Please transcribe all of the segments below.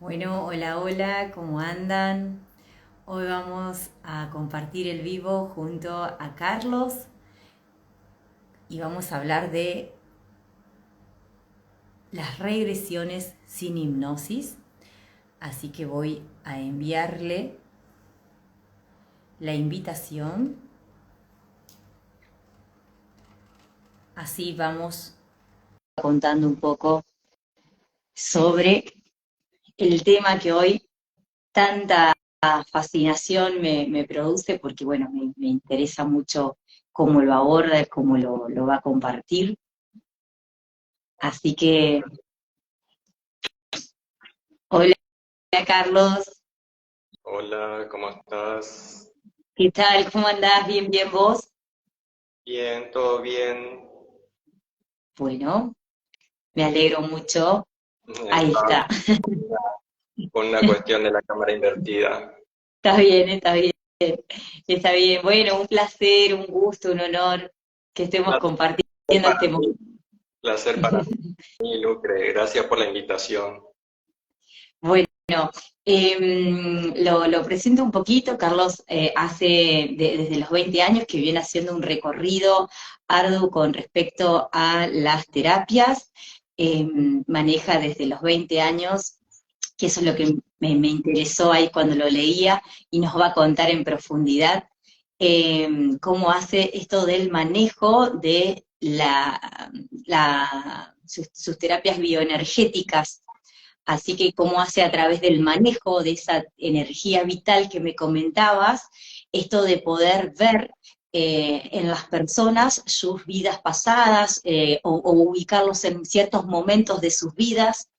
Bueno, hola, hola, ¿cómo andan? Hoy vamos a compartir el vivo junto a Carlos y vamos a hablar de las regresiones sin hipnosis. Así que voy a enviarle la invitación. Así vamos contando un poco sobre el tema que hoy tanta fascinación me produce porque, bueno, me interesa mucho cómo lo aborda, cómo lo va a compartir. Así que, hola Carlos, Hola, ¿cómo estás? ¿qué tal? ¿Cómo andás? Bien, bien vos. Bien, todo bien. Bueno, me alegro mucho. Ahí Estaba está. con una cuestión de la cámara invertida. Está bien, está bien. Está bien. Bueno, un placer, un gusto, un honor que estemos Placer compartiendo para este mí, momento. placer para mí, Lucre. Gracias por la invitación. Bueno, lo presento un poquito. Carlos desde los 20 años que viene haciendo un recorrido arduo con respecto a las terapias. Maneja desde los 20 años, que eso es lo que me interesó ahí cuando lo leía, y nos va a contar en profundidad cómo hace esto del manejo de sus terapias bioenergéticas. Así que cómo hace a través del manejo de esa energía vital que me comentabas, esto de poder ver en las personas sus vidas pasadas, o ubicarlos en ciertos momentos de sus vidas,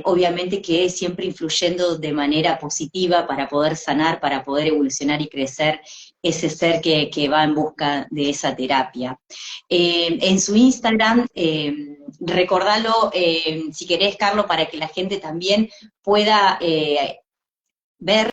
obviamente que siempre influyendo de manera positiva para poder sanar, para poder evolucionar y crecer ese ser que va en busca de esa terapia. En su Instagram, recordalo, si querés, Carlos, para que la gente también pueda ver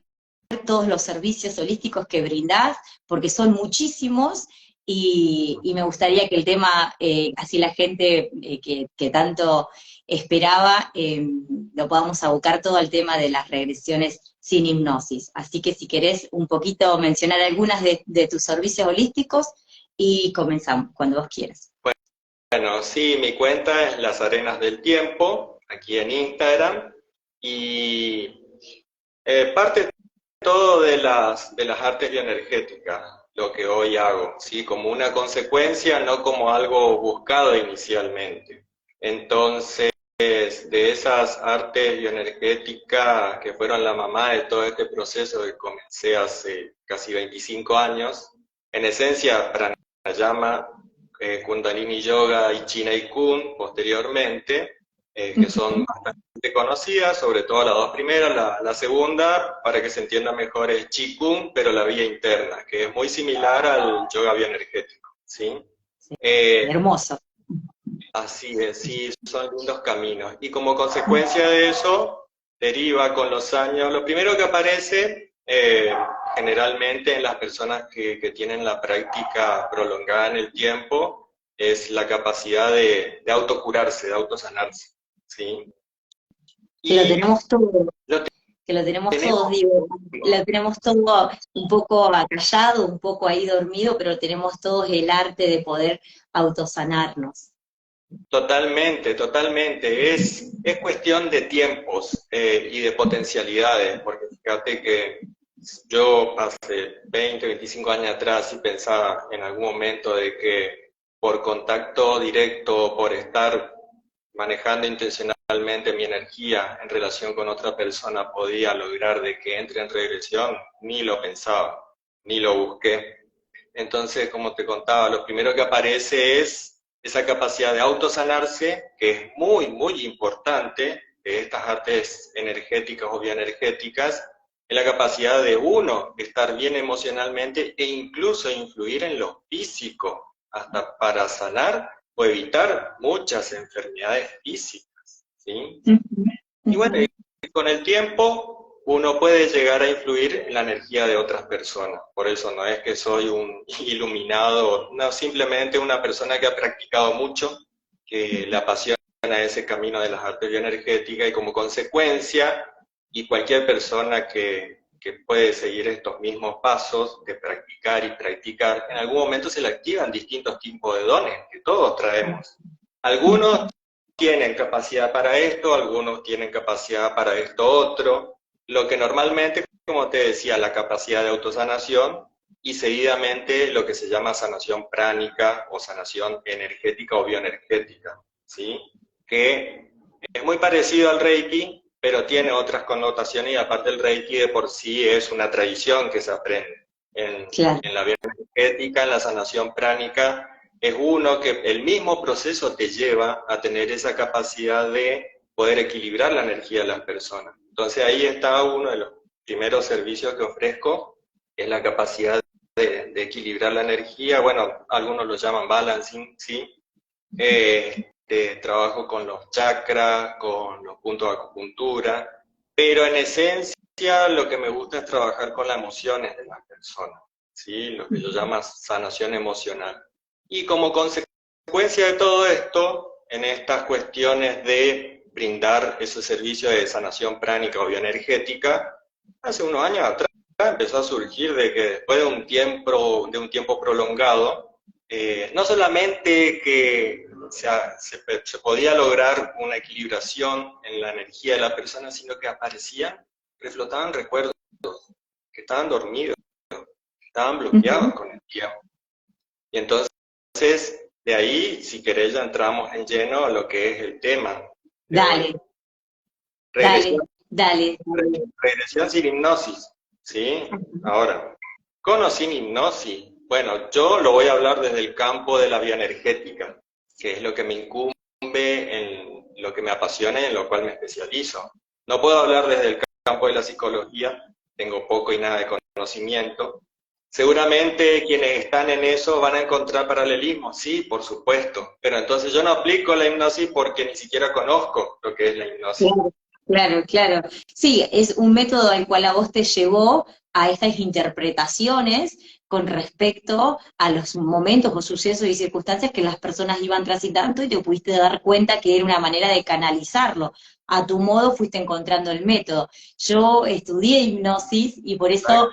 todos los servicios holísticos que brindás, porque son muchísimos, y me gustaría que el tema, así la gente que tanto esperaba, lo podamos abocar todo al tema de las regresiones sin hipnosis. Así que si querés un poquito mencionar algunas de tus servicios holísticos y comenzamos, cuando vos quieras. Bueno, sí, mi cuenta es Las Arenas del Tiempo, aquí en Instagram, y parte todo de las artes bioenergéticas, lo que hoy hago, ¿sí? Como una consecuencia, no como algo buscado inicialmente. Entonces, de esas artes bioenergéticas que fueron la mamá de todo este proceso que comencé hace casi 25 años, en esencia pranayama, Kundalini Yoga y Chinai Kun posteriormente, que son bastante conocidas, sobre todo las dos primeras. La segunda, para que se entienda mejor, es Qigong, pero la vía interna, que es muy similar al yoga bioenergético, ¿sí? Sí, Eh, hermoso. Así es, sí, son lindos caminos. Y como consecuencia de eso, deriva con los años, lo primero que aparece generalmente en las personas que tienen la práctica prolongada en el tiempo, es la capacidad de autocurarse, de autosanarse, ¿sí? Que lo Y tenemos todo, lo que lo tenemos todos, tenemos digo, lo tenemos todo un poco acallado, un poco ahí dormido, pero tenemos todos el arte de poder autosanarnos. totalmente, totalmente. Es cuestión de tiempos y de potencialidades, porque fíjate que yo hace 20, 25 años atrás sí pensaba en algún momento de que por contacto directo, por estar manejando intencionalmente mi energía en relación con otra persona, podía lograr de que entre en regresión. Ni lo pensaba, ni lo busqué. Entonces, como te contaba, lo primero que aparece es esa capacidad de autosanarse, que es muy, muy importante de estas artes energéticas o bioenergéticas, es la capacidad de uno estar bien emocionalmente e incluso influir en lo físico, hasta para sanar o evitar muchas enfermedades físicas, ¿sí? Ujú, Y bueno, ujú. y con el tiempo uno puede llegar a influir en la energía de otras personas. Por eso no es que soy un iluminado, no, simplemente una persona que ha practicado mucho, que le apasiona a ese camino de las artes bioenergéticas y como consecuencia, y cualquier persona que puede seguir estos mismos pasos de practicar y practicar, en algún momento se le activan distintos tipos de dones que todos traemos. Algunos tienen capacidad para esto, algunos tienen capacidad para esto otro, lo que normalmente, como te decía, la capacidad de autosanación y seguidamente lo que se llama sanación pránica o sanación energética o bioenergética, ¿sí? Que es muy parecido al Reiki, pero tiene otras connotaciones y aparte el Reiki de por sí es una tradición que se aprende. Claro. En la bioenergética, en la sanación pránica, es uno que el mismo proceso te lleva a tener esa capacidad de poder equilibrar la energía de las personas. Entonces ahí está uno de los primeros servicios que ofrezco, es la capacidad de equilibrar la energía. Bueno, algunos lo llaman balancing, ¿sí? Trabajo con los chakras, con los puntos de acupuntura, pero en esencia lo que me gusta es trabajar con las emociones de las personas, ¿sí? Lo que yo llamo sanación emocional. Y como consecuencia de todo esto, en estas cuestiones de brindar ese servicio de sanación pránica o bioenergética, hace unos años atrás empezó a surgir de que después de un tiempo prolongado, no solamente que se podía lograr una equilibración en la energía de la persona, sino que aparecían, reflotaban recuerdos que estaban dormidos, que estaban bloqueados con el tiempo. Y entonces, de ahí, si querés, ya entramos en lleno a lo que es el tema. Dale, Regresión, dale. regresión sin hipnosis, ¿sí? Ahora, con o sin hipnosis, bueno, yo lo voy a hablar desde el campo de la bioenergética, que es lo que me incumbe, en lo que me apasiona y en lo cual me especializo. No puedo hablar desde el campo de la psicología, tengo poco y nada de conocimiento. Seguramente quienes están en eso van a encontrar paralelismos, sí, por supuesto, pero entonces yo no aplico la hipnosis porque ni siquiera conozco lo que es la hipnosis. Claro. Sí, es un método al cual a vos te llevó a estas interpretaciones con respecto a los momentos o sucesos y circunstancias que las personas iban transitando y te pudiste dar cuenta que era una manera de canalizarlo. A tu modo fuiste encontrando el método. Yo estudié hipnosis y por eso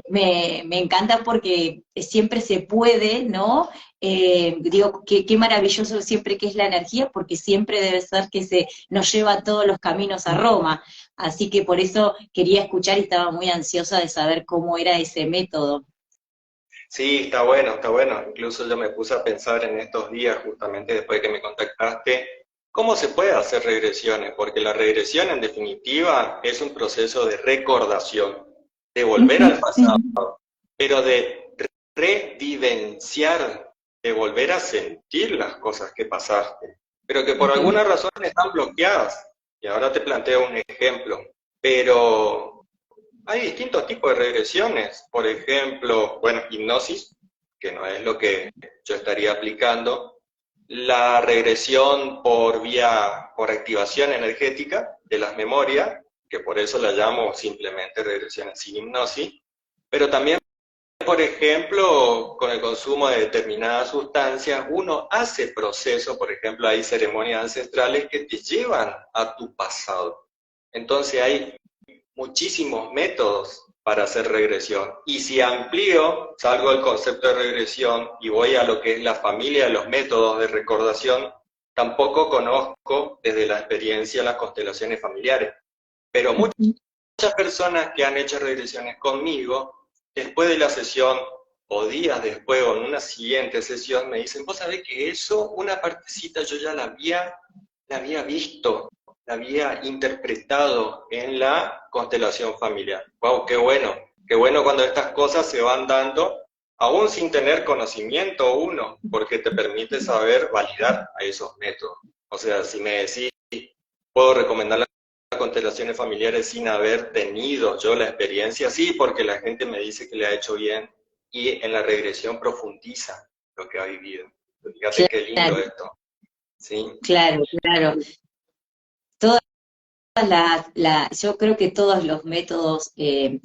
me encanta porque siempre se puede, ¿no? Digo, qué maravilloso siempre que es la energía, porque siempre debe ser que nos lleva todos los caminos a Roma. Así que por eso quería escuchar y estaba muy ansiosa de saber cómo era ese método. Sí, está bueno, está bueno. Incluso yo me puse a pensar en estos días, justamente después de que me contactaste, cómo se puede hacer regresiones, porque la regresión en definitiva es un proceso de recordación, de volver al pasado, pero de revivenciar, de volver a sentir las cosas que pasaste, pero que por alguna razón están bloqueadas. Y ahora te planteo un ejemplo, pero hay distintos tipos de regresiones. Por ejemplo, bueno, hipnosis, que no es lo que yo estaría aplicando, la regresión por activación energética de las memorias, que por eso la llamo simplemente regresiones sin hipnosis, pero también, por ejemplo, con el consumo de determinadas sustancias, uno hace procesos, por ejemplo, hay ceremonias ancestrales que te llevan a tu pasado. Entonces hay muchísimos métodos para hacer regresión. Y si amplío, salgo del concepto de regresión y voy a lo que es la familia de los métodos de recordación, tampoco conozco desde la experiencia las constelaciones familiares. Pero muchas personas que han hecho regresiones conmigo, después de la sesión o días después o en una siguiente sesión, me dicen, vos sabés que eso, una partecita yo ya la había visto, la había interpretado en la constelación familiar. ¡Wow! ¡Qué bueno cuando estas cosas se van dando, aún sin tener conocimiento uno, porque te permite saber validar a esos métodos. O sea, si me decís, puedo recomendar las constelaciones familiares sin haber tenido yo la experiencia, sí, porque la gente me dice que le ha hecho bien y en la regresión profundiza lo que ha vivido. Fíjate qué lindo esto. ¿Sí? Claro. Yo creo que todos los métodos que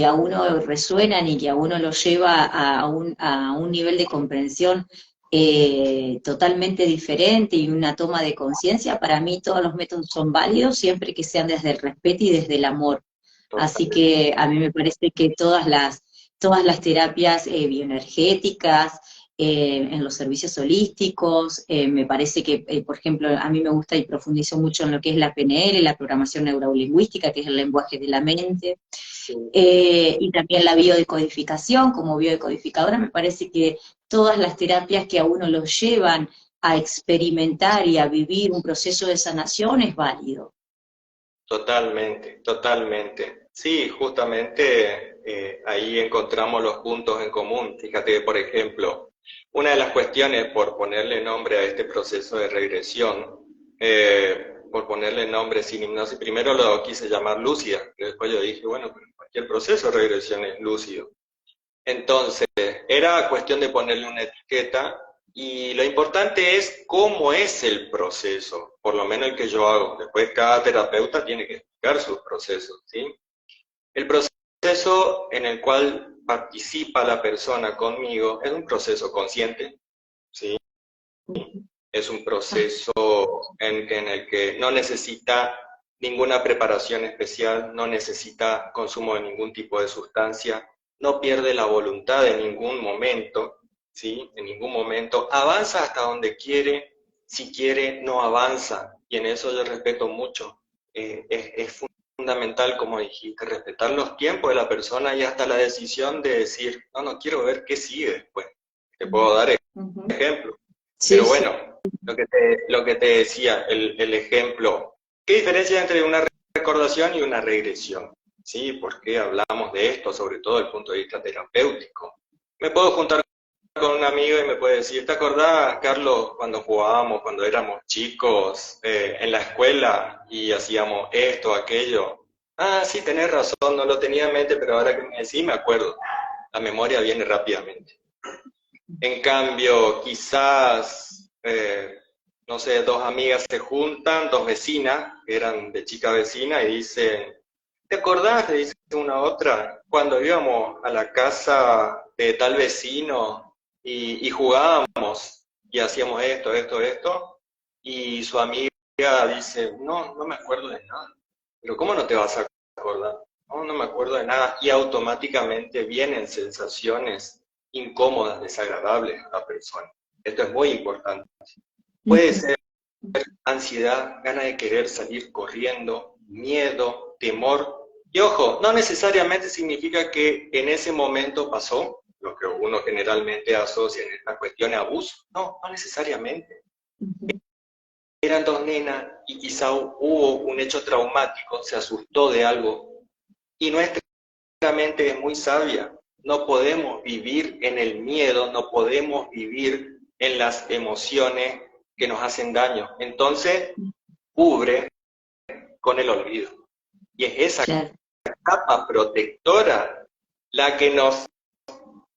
a uno resuenan y que a uno lo lleva a un nivel de comprensión totalmente diferente y una toma de conciencia, para mí todos los métodos son válidos siempre que sean desde el respeto y desde el amor. Así Totalmente. que a mí me parece que todas las terapias bioenergéticas, en los servicios holísticos, me parece que, por ejemplo, a mí me gusta y profundizo mucho en lo que es la PNL, la programación neurolingüística, que es el lenguaje de la mente, Sí. y también la biodecodificación, como biodecodificadora, me parece que todas las terapias que a uno lo llevan a experimentar y a vivir un proceso de sanación es válido. Totalmente, totalmente. Sí, justamente ahí encontramos los puntos en común. Fíjate que, por ejemplo, una de las cuestiones, por ponerle nombre a este proceso de regresión, por ponerle nombre sin hipnosis, primero lo quise llamar lúcida, pero después yo dije, bueno, pero cualquier proceso de regresión es lúcido. Entonces, era cuestión de ponerle una etiqueta y lo importante es cómo es el proceso, por lo menos el que yo hago. Después cada terapeuta tiene que explicar sus procesos, ¿sí? El proceso en el cual participa la persona conmigo es un proceso consciente, ¿sí? Es un proceso en el que no necesita ninguna preparación especial, no necesita consumo de ningún tipo de sustancia, no pierde la voluntad en ningún momento, ¿sí? En ningún momento, avanza hasta donde quiere, si quiere no avanza, y en eso yo respeto mucho. Es fundamental, como dijiste, respetar los tiempos de la persona y hasta la decisión de decir, no, no quiero ver qué sigue después. Te puedo dar ejemplo. Sí, Pero sí. bueno, lo que te decía, el ejemplo, ¿qué diferencia hay entre una recordación y una regresión? ¿Sí? ¿Por qué hablamos de esto, sobre todo desde el punto de vista terapéutico? Me puedo juntar con un amigo y me puede decir, ¿te acordás, Carlos, cuando jugábamos, cuando éramos chicos, en la escuela y hacíamos esto, aquello? Ah, sí, tenés razón, no lo tenía en mente, pero ahora que me decís me acuerdo. La memoria viene rápidamente. En cambio, quizás, no sé, dos amigas se juntan, dos vecinas, que eran de chica vecina, y dicen, ¿te acordás? Le dice una a otra, cuando íbamos a la casa de tal vecino y jugábamos y hacíamos esto, esto, esto, y su amiga dice, no, no me acuerdo de nada. Pero ¿cómo no te vas a acordar? No, no me acuerdo de nada. Y automáticamente vienen sensaciones incómodas, desagradables a la persona. Esto es muy importante. Puede ser ansiedad, ganas de querer salir corriendo, miedo, temor. Y ojo, no necesariamente significa que en ese momento pasó lo que uno generalmente asocia en esta cuestión a abuso. No, no necesariamente. Eran dos nenas y quizá hubo un hecho traumático, se asustó de algo. Y nuestra mente es muy sabia. No podemos vivir en el miedo, no podemos vivir en las emociones que nos hacen daño. Entonces, cubre con el olvido. Y es esa Claro. capa protectora la que nos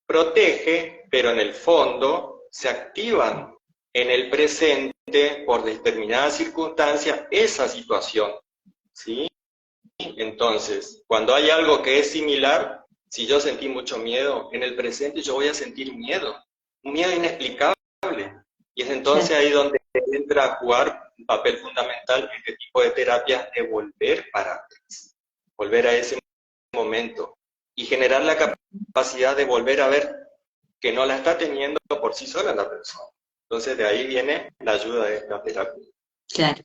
protege, pero en el fondo se activan en el presente por determinadas circunstancias esa situación, ¿sí? Entonces, cuando hay algo que es similar, si yo sentí mucho miedo, en el presente yo voy a sentir miedo, un miedo inexplicable. Y es entonces ahí donde entra a jugar un papel fundamental este tipo de terapias de volver para atrás, volver a ese momento y generar la capacidad de volver a ver que no la está teniendo por sí sola la persona. Entonces de ahí viene la ayuda de esta terapia. Claro,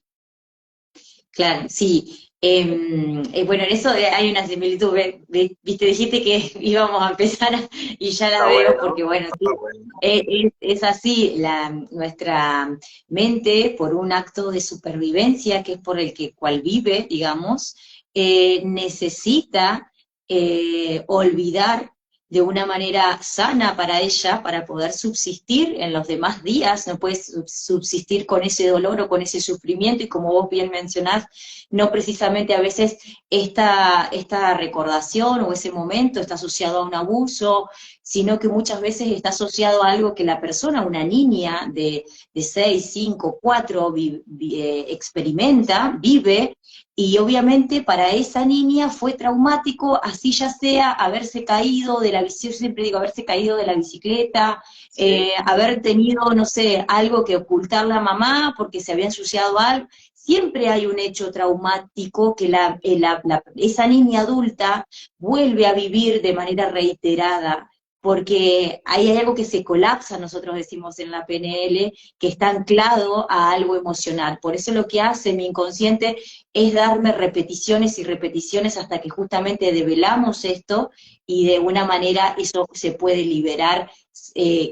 claro, sí. Bueno, en eso hay una similitud, viste, dijiste que íbamos a empezar y ya la Está veo bueno, porque, bueno, sí, está bueno. es así, nuestra mente, por un acto de supervivencia, que es por el que cual vive, digamos, necesita olvidar de una manera sana para ella, para poder subsistir en los demás días, no puedes subsistir con ese dolor o con ese sufrimiento, y como vos bien mencionás, no precisamente a veces esta recordación o ese momento está asociado a un abuso, sino que muchas veces está asociado a algo que la persona, una niña de 6, 5, 4, experimenta, vive, Y obviamente para esa niña fue traumático, así ya sea haberse caído de la bicicleta, yo siempre digo haberse caído de la bicicleta, Sí, haber tenido, no sé, algo que ocultar la mamá porque se había ensuciado algo. Siempre hay un hecho traumático que esa niña adulta vuelve a vivir de manera reiterada, porque ahí hay algo que se colapsa, nosotros decimos en la PNL, que está anclado a algo emocional. Por eso lo que hace mi inconsciente es darme repeticiones y repeticiones hasta que justamente develamos esto y de una manera eso se puede liberar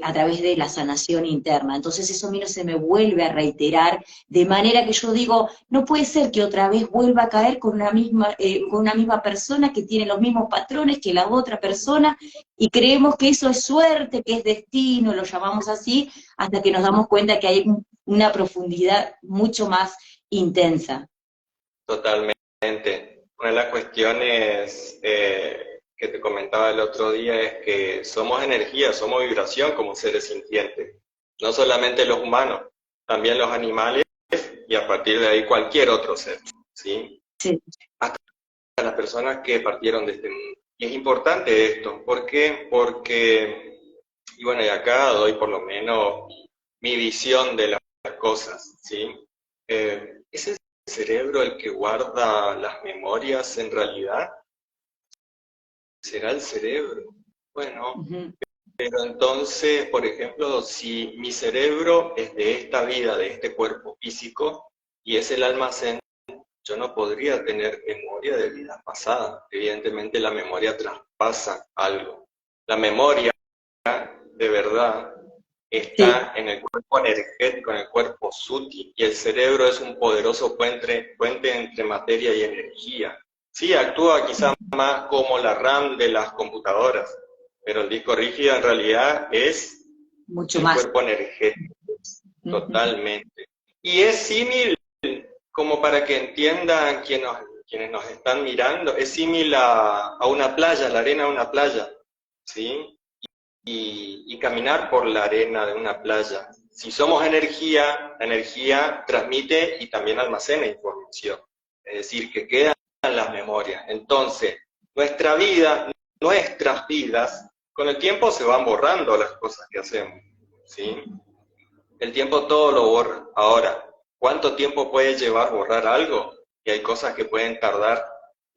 a través de la sanación interna. Entonces eso a mí no se me vuelve a reiterar, de manera que yo digo, no puede ser que otra vez vuelva a caer con una misma persona que tiene los mismos patrones que la otra persona, y creemos que eso es suerte, que es destino, lo llamamos así, hasta que nos damos cuenta que hay una profundidad mucho más intensa. totalmente. Una de las cuestiones que te comentaba el otro día es que somos energía, somos vibración como seres sintientes. No solamente los humanos, también los animales y a partir de ahí cualquier otro ser, ¿sí? Sí. Hasta las personas que partieron de este mundo. Y es importante esto, ¿por qué? Porque, y bueno, y acá doy por lo menos mi visión de las cosas, ¿sí? ¿Es el cerebro el que guarda las memorias en realidad? ¿Será el cerebro? Bueno, Ujú. pero entonces, por ejemplo, si mi cerebro es de esta vida, de este cuerpo físico, y es el almacén, yo no podría tener memoria de vidas pasadas. Evidentemente la memoria traspasa algo. La memoria, de verdad, Sí, está en el cuerpo energético, en el cuerpo sutil, y el cerebro es un poderoso puente entre materia y energía. Sí, actúa quizá más como la RAM de las computadoras, pero el disco rígido en realidad es mucho el más. cuerpo energético, Ujú. totalmente. Y es símil, como para que entiendan quienes nos están mirando, es símil a una playa, la arena de una playa, ¿sí? Y caminar por la arena de una playa. Si somos energía, la energía transmite y también almacena información, es decir, que quedan las memorias. Entonces, nuestra vida, nuestras vidas, con el tiempo se van borrando las cosas que hacemos, ¿sí? El tiempo todo lo borra. Ahora, ¿cuánto tiempo puede llevar borrar algo? Y hay cosas que pueden tardar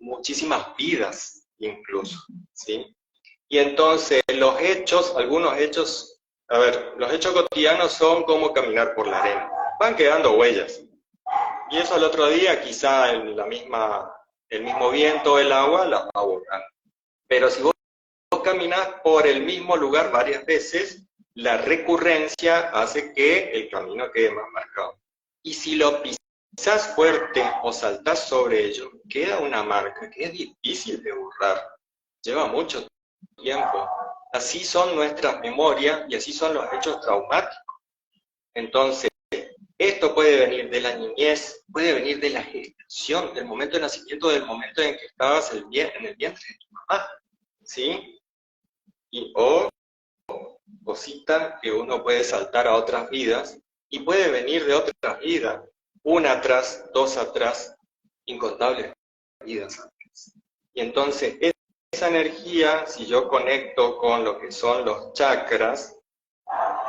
muchísimas vidas incluso, ¿sí? Y entonces los hechos, algunos hechos, a ver, los hechos cotidianos son como caminar por la arena. Van quedando huellas. Y eso al otro día quizá en el mismo viento, el agua, la va borrando. Pero si vos caminás por el mismo lugar varias veces, la recurrencia hace que el camino quede más marcado. Y si lo pisás fuerte o saltás sobre ello, queda una marca que es difícil de borrar. Lleva mucho tiempo. Así son nuestras memorias y así son los hechos traumáticos. Entonces, esto puede venir de la niñez, puede venir de la gestación, del momento de nacimiento, del momento en que estabas en el vientre de tu mamá, ¿sí? O cosita que uno puede saltar a otras vidas y puede venir de otras vidas, una atrás, dos atrás, incontables vidas atrás. Y entonces, esa energía, si yo conecto con lo que son los chakras,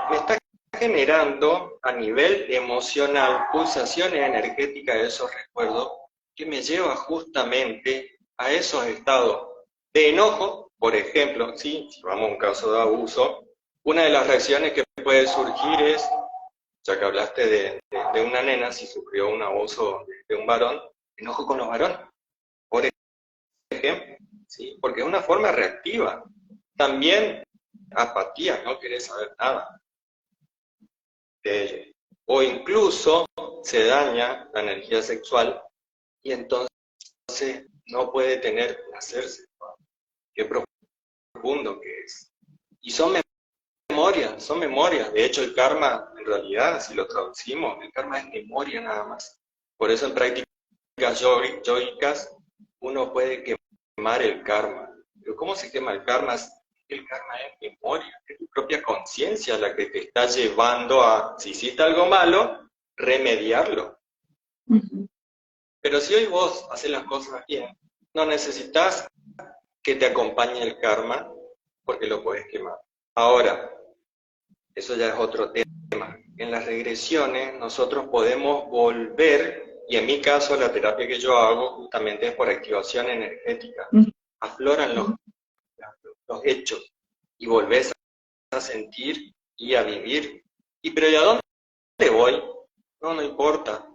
me está generando a nivel emocional pulsaciones energéticas de esos recuerdos que me lleva justamente a esos estados de enojo, por ejemplo, ¿sí? Si vamos a un caso de abuso, una de las reacciones que puede surgir es, ya que hablaste de una nena, si sufrió un abuso de un varón, enojo con los varones, por ejemplo, ¿sí? Porque es una forma reactiva. También apatía, no querés saber nada de ello. O incluso se daña la energía sexual y entonces no puede tener placer sexual. Qué profundo que es. Y son memorias. De hecho, el karma, en realidad, si lo traducimos, el karma es memoria nada más. Por eso en prácticas yogicas uno puede quemar el karma. Pero ¿cómo se quema el karma? El karma es memoria, es tu propia conciencia la que te está llevando a, si hiciste algo malo, remediarlo. Ujú. Pero si hoy vos haces las cosas bien, no necesitas que te acompañe el karma, porque lo puedes quemar. Ahora, eso ya es otro tema. En las regresiones nosotros podemos volver, y en mi caso la terapia que yo hago justamente es por activación energética. Afloran los hechos y volvés a sentir y a vivir. ¿Y pero ¿y a dónde voy? No, no importa.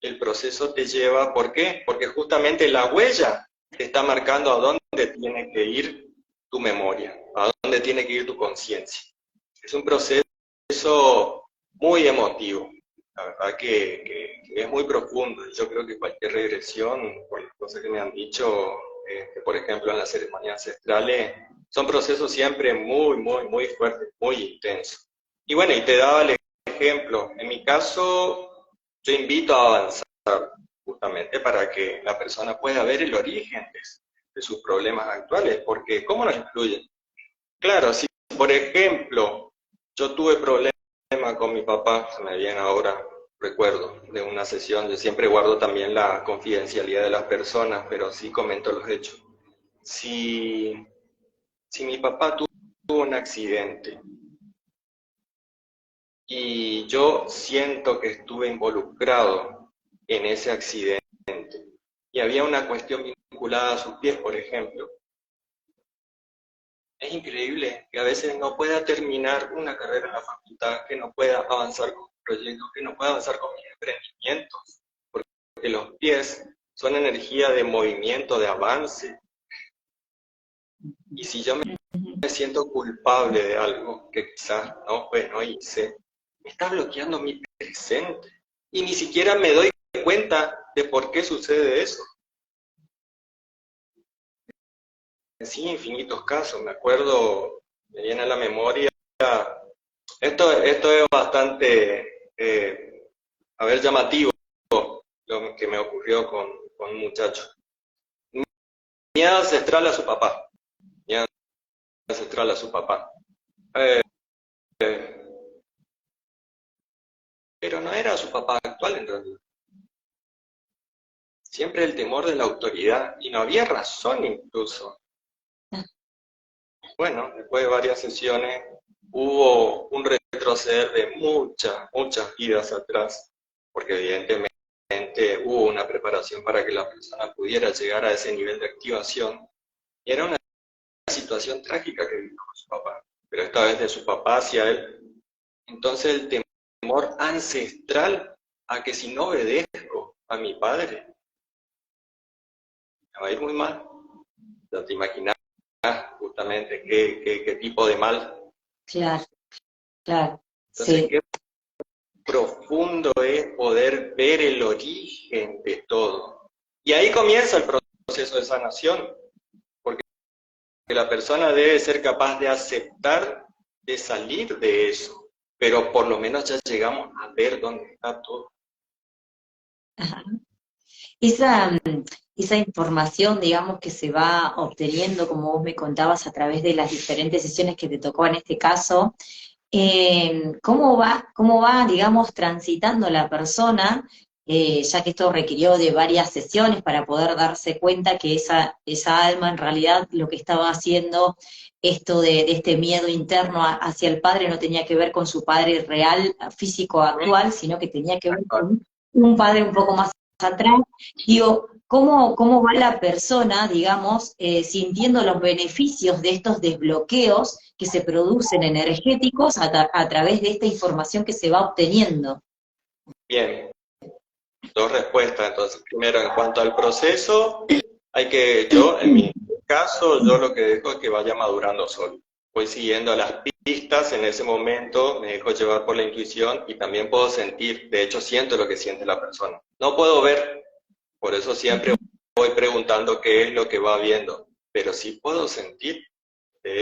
El proceso te lleva, ¿por qué? Porque justamente la huella te está marcando a dónde tiene que ir tu memoria, a dónde tiene que ir tu conciencia. Es un proceso muy emotivo, la verdad que es muy profundo. Yo creo que cualquier regresión, por las cosas que me han dicho, por ejemplo en las ceremonias ancestrales, son procesos siempre muy, muy, muy fuertes, muy intensos. Y bueno, y te daba el ejemplo, en mi caso, yo invito a avanzar justamente para que la persona pueda ver el origen de sus problemas actuales, porque ¿cómo nos influyen? Claro, si por ejemplo yo tuve problemas con mi papá, se me viene ahora, recuerdo, de una sesión, yo siempre guardo también la confidencialidad de las personas, pero sí comento los hechos. Si mi papá tuvo un accidente y yo siento que estuve involucrado en ese accidente y había una cuestión vinculada a sus pies, por ejemplo, es increíble que a veces no pueda terminar una carrera en la facultad, que no pueda avanzar con proyectos, que no pueda avanzar con mis emprendimientos, porque los pies son energía de movimiento, de avance. Y si yo me siento culpable de algo que quizás no hice, me está bloqueando mi presente. Y ni siquiera me doy cuenta de por qué sucede eso. Sí, infinitos casos. Me acuerdo, me viene a la memoria. Esto es bastante, llamativo, lo que me ocurrió con un muchacho. Miedo ancestral a su papá. Miedo ancestral a su papá. Pero no era su papá actual en realidad. Siempre el temor de la autoridad, y no había razón incluso. Bueno, después de varias sesiones hubo un retroceder de muchas vidas atrás, porque evidentemente hubo una preparación para que la persona pudiera llegar a ese nivel de activación, y era una situación trágica que vivió con su papá, pero esta vez de su papá hacia él. Entonces el temor ancestral a que si no obedezco a mi padre, me va a ir muy mal. Ya te imaginas justamente qué tipo de mal. Claro, claro, Entonces, sí. qué profundo es poder ver el origen de todo. Y ahí comienza el proceso de sanación, porque la persona debe ser capaz de aceptar, de salir de eso, pero por lo menos ya llegamos a ver dónde está todo. Ajá. Esa información, digamos, que se va obteniendo, como vos me contabas, a través de las diferentes sesiones que te tocó en este caso, cómo va, digamos, transitando la persona, ya que esto requirió de varias sesiones para poder darse cuenta que esa alma en realidad lo que estaba haciendo, esto de este miedo interno hacia el padre no tenía que ver con su padre real, físico, actual, sino que tenía que ver con un padre un poco más atrás. Digo, ¿cómo va la persona, digamos, sintiendo los beneficios de estos desbloqueos que se producen energéticos a través de esta información que se va obteniendo? Bien, dos respuestas. Entonces, primero, en cuanto al proceso, en mi caso, yo lo que dejo es que vaya madurando solo. Voy siguiendo las pistas, en ese momento me dejo llevar por la intuición y también puedo sentir, de hecho siento lo que siente la persona. No puedo ver, por eso siempre voy preguntando qué es lo que va viendo, pero sí puedo sentir. De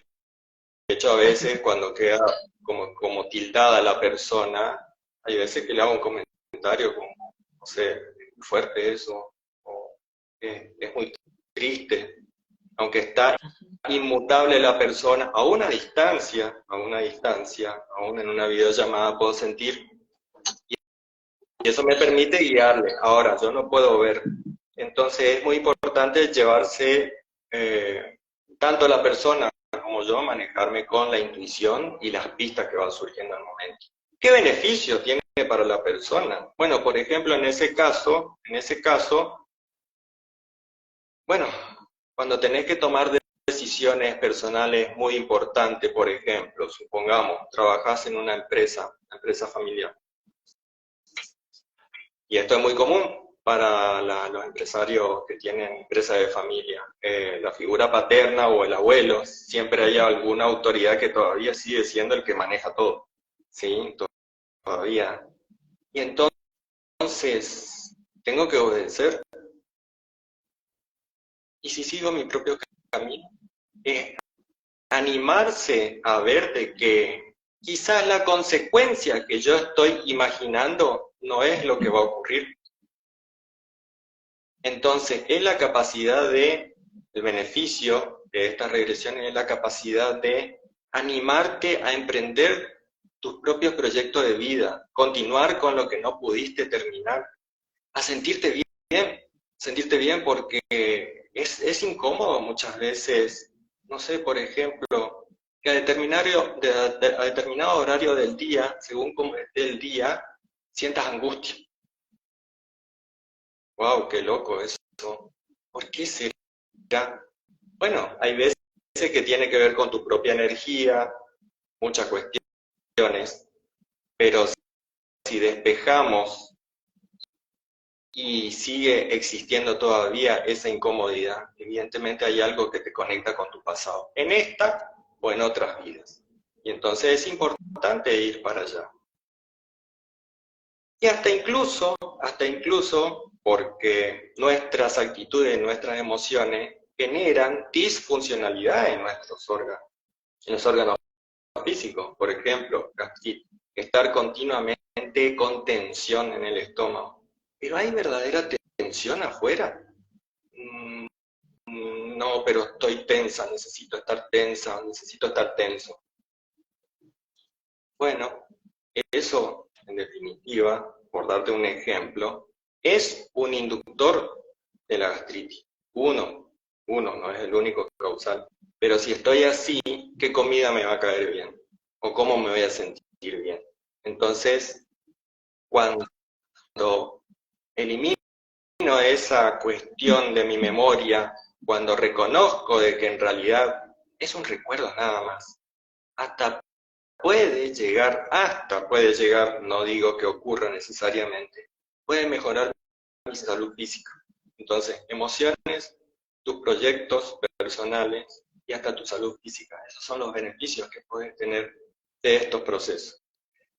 hecho, a veces cuando queda como tildada la persona, hay veces que le hago un comentario como, no sé, es muy fuerte eso, o es muy triste, aunque está inmutable la persona, a una distancia, aún en una videollamada puedo sentir, y eso me permite guiarle. Ahora, yo no puedo ver, Entonces es muy importante llevarse, tanto la persona como yo, manejarme con la intuición y las pistas que van surgiendo al momento. ¿Qué beneficio tiene para la persona? Bueno, por ejemplo, en ese caso, bueno, cuando tenés que tomar decisiones personales muy importantes, por ejemplo, supongamos, trabajás en una empresa familiar. Y esto es muy común para los empresarios que tienen empresas de familia. La figura paterna o el abuelo, siempre hay alguna autoridad que todavía sigue siendo el que maneja todo. ¿Sí? Todavía. Y entonces, ¿tengo que obedecer? ¿Y si sigo mi propio camino? Animarse a ver de que quizás la consecuencia que yo estoy imaginando no es lo que va a ocurrir. Entonces, es la capacidad el beneficio de estas regresiones es la capacidad de animarte a emprender tus propios proyectos de vida, continuar con lo que no pudiste terminar, a sentirte bien porque es incómodo muchas veces, no sé, por ejemplo, que a determinado horario del día, según cómo esté el día, sientas angustia. ¡Wow, qué loco eso! ¿Por qué será? Bueno, hay veces que tiene que ver con tu propia energía, muchas cuestiones, pero si despejamos y sigue existiendo todavía esa incomodidad, evidentemente hay algo que te conecta con tu pasado, en esta o en otras vidas. Y entonces es importante ir para allá. Y hasta incluso, porque nuestras actitudes, nuestras emociones generan disfuncionalidad en nuestros órganos, en los órganos físicos. Por ejemplo, estar continuamente con tensión en el estómago. ¿Pero hay verdadera tensión afuera? No, pero estoy tensa, necesito estar tenso. Bueno, eso, en definitiva, por darte un ejemplo, es un inductor de la gastritis. Uno, no es el único causal. Pero si estoy así, ¿qué comida me va a caer bien? ¿O cómo me voy a sentir bien? Entonces, cuando elimino esa cuestión de mi memoria, cuando reconozco de que en realidad es un recuerdo nada más, hasta puede llegar, no digo que ocurra necesariamente, puede mejorar mi salud física. Entonces, emociones, tus proyectos personales y hasta tu salud física. Esos son los beneficios que puedes tener de estos procesos.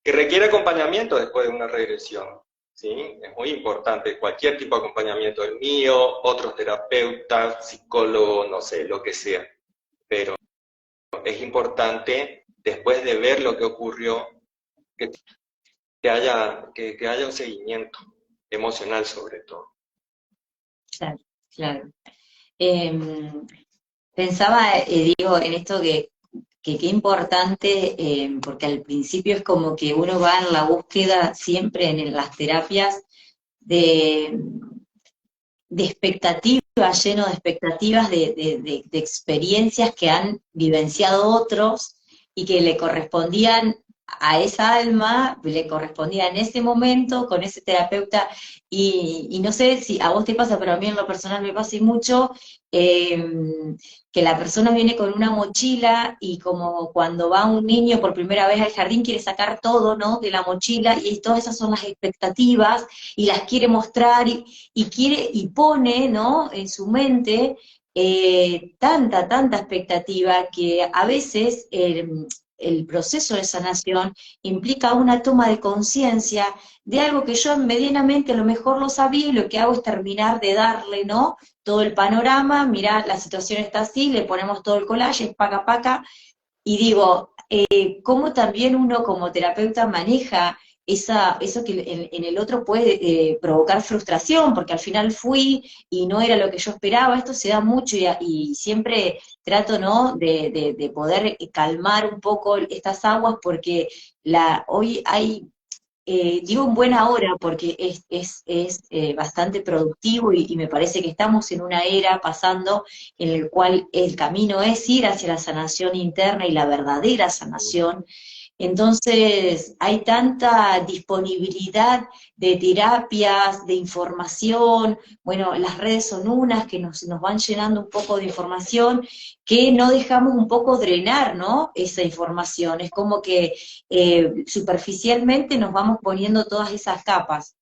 Que requiere acompañamiento después de una regresión, ¿sí? Es muy importante, cualquier tipo de acompañamiento, el mío, otros terapeutas, psicólogos, no sé, lo que sea. Pero es importante, después de ver lo que ocurrió, que haya un seguimiento emocional sobre todo. Claro, claro. Pensaba, digo, en esto que qué importante, porque al principio es como que uno va en la búsqueda siempre en las terapias de expectativas, lleno de expectativas de experiencias que han vivenciado otros y que le correspondían a esa alma, le correspondía en ese momento con ese terapeuta, y no sé si a vos te pasa, pero a mí en lo personal me pasa y mucho, que la persona viene con una mochila y como cuando va un niño por primera vez al jardín quiere sacar todo, ¿no?, de la mochila, y todas esas son las expectativas y las quiere mostrar y quiere y pone, ¿no?, en su mente tanta expectativa que a veces el proceso de sanación implica una toma de conciencia de algo que yo medianamente a lo mejor lo sabía, y lo que hago es terminar de darle, ¿no?, todo el panorama. Mirá, la situación está así, le ponemos todo el collage, es paca, y digo, cómo también uno como terapeuta maneja eso que en el otro puede provocar frustración, porque al final fui y no era lo que yo esperaba. Esto se da mucho, y siempre trato, ¿no?, de poder calmar un poco estas aguas, porque hoy hay digo en buena hora porque es bastante productivo y me parece que estamos en una era pasando en el cual el camino es ir hacia la sanación interna y la verdadera sanación. Entonces, hay tanta disponibilidad de terapias, de información, bueno, las redes son unas que nos van llenando un poco de información, que no dejamos un poco drenar, ¿no? Esa información. Es como que superficialmente nos vamos poniendo todas esas capas.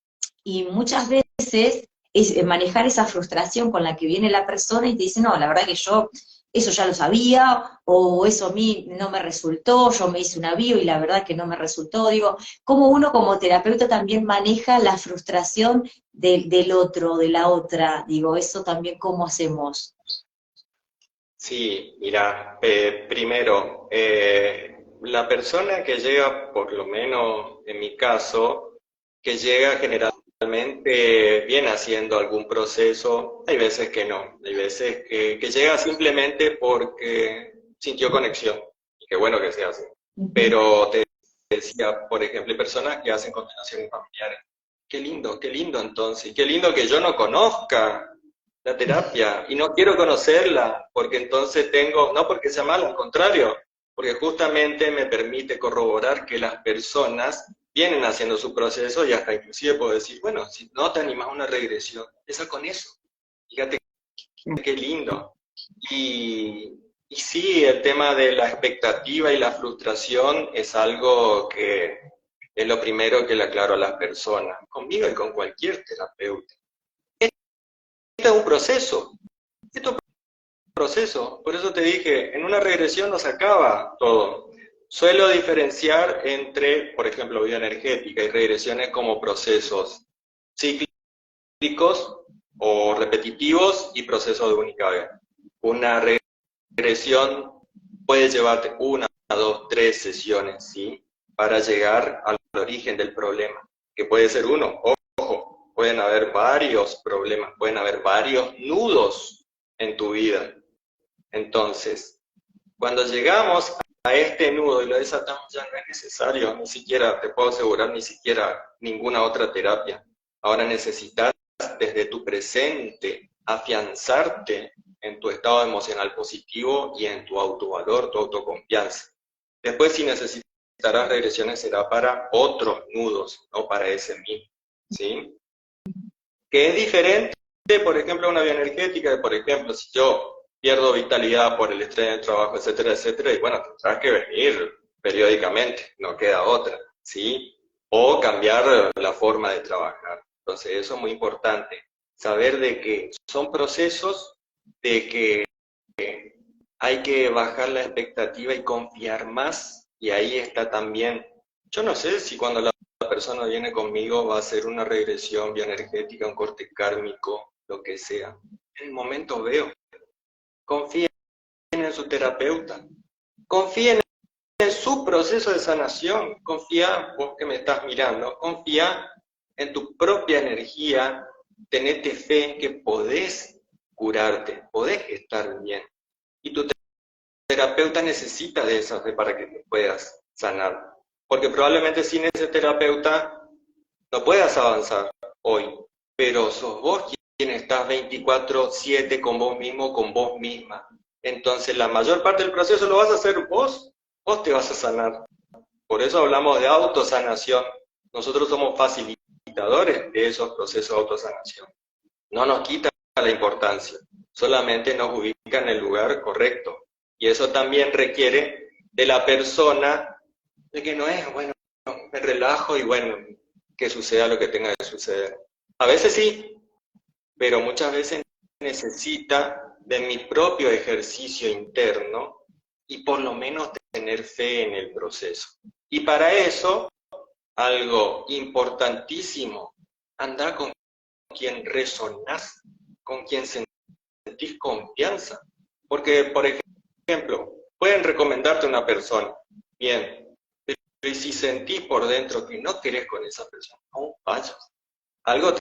Y muchas veces es manejar esa frustración con la que viene la persona y te dice, no, la verdad que yo eso ya lo sabía, o eso a mí no me resultó, yo me hice una bio y la verdad que no me resultó. Digo, cómo uno como terapeuta también maneja la frustración del otro, de la otra, digo, eso también cómo hacemos. Sí, mira, primero, la persona que llega, por lo menos en mi caso, que llega generalmente viene haciendo algún proceso, hay veces que no, hay veces que llega simplemente porque sintió conexión, y qué bueno que sea así. Ujú. Pero te decía, por ejemplo, hay personas que hacen constelaciones familiares. Qué lindo entonces, y qué lindo que yo no conozca la terapia y no quiero conocerla porque entonces tengo, no porque sea mala, al contrario, porque justamente me permite corroborar que las personas vienen haciendo su proceso y hasta inclusive puedo decir, bueno, si no te animas a una regresión, empieza con eso. Fíjate qué lindo. Y sí, el tema de la expectativa y la frustración es algo que es lo primero que le aclaro a las personas, conmigo y con cualquier terapeuta. Este es un proceso, esto es un proceso, por eso te dije, en una regresión no se acaba todo. Suelo diferenciar entre, por ejemplo, bioenergética y regresiones como procesos cíclicos o repetitivos y procesos de única vez. Una regresión puede llevarte una, dos, tres sesiones, ¿sí? Para llegar al origen del problema, que puede ser uno, ojo, pueden haber varios problemas, pueden haber varios nudos en tu vida. Entonces, cuando llegamos a este nudo y lo desatamos, ya no es necesario, ni siquiera, te puedo asegurar, ni siquiera ninguna otra terapia. Ahora necesitas desde tu presente afianzarte en tu estado emocional positivo y en tu autovalor, tu autoconfianza. Después, si necesitarás regresiones, será para otros nudos, no para ese mismo, ¿sí? Que es diferente, por ejemplo, a una bioenergética, por ejemplo, si yo pierdo vitalidad por el estrés del trabajo, etcétera, etcétera, y bueno, tendrás que venir periódicamente, no queda otra, ¿sí? O cambiar la forma de trabajar. Entonces, eso es muy importante, saber de que son procesos, de que hay que bajar la expectativa y confiar más, y ahí está también, yo no sé si cuando la persona viene conmigo va a hacer una regresión bioenergética, un corte kármico, lo que sea. En el momento veo, confíen en su terapeuta, confíen en su proceso de sanación, confía, vos que me estás mirando, confía en tu propia energía, tenete fe que podés curarte, podés estar bien. Y tu terapeuta necesita de esa fe para que te puedas sanar. Porque probablemente sin ese terapeuta no puedas avanzar hoy, pero sos vos quien estás 24/7 con vos mismo, con vos misma. Entonces la mayor parte del proceso lo vas a hacer vos te vas a sanar. Por eso hablamos de autosanación. Nosotros somos facilitadores de esos procesos de autosanación. No nos quita la importancia, solamente nos ubica en el lugar correcto. Y eso también requiere de la persona de que no es, bueno, me relajo y bueno, que suceda lo que tenga que suceder. A veces sí, pero muchas veces necesita de mi propio ejercicio interno y por lo menos tener fe en el proceso. Y para eso, algo importantísimo, anda con quien resonás, con quien sentís confianza. Porque, por ejemplo, pueden recomendarte una persona, bien, pero si sentís por dentro que no querés con esa persona, no vayas. Algo te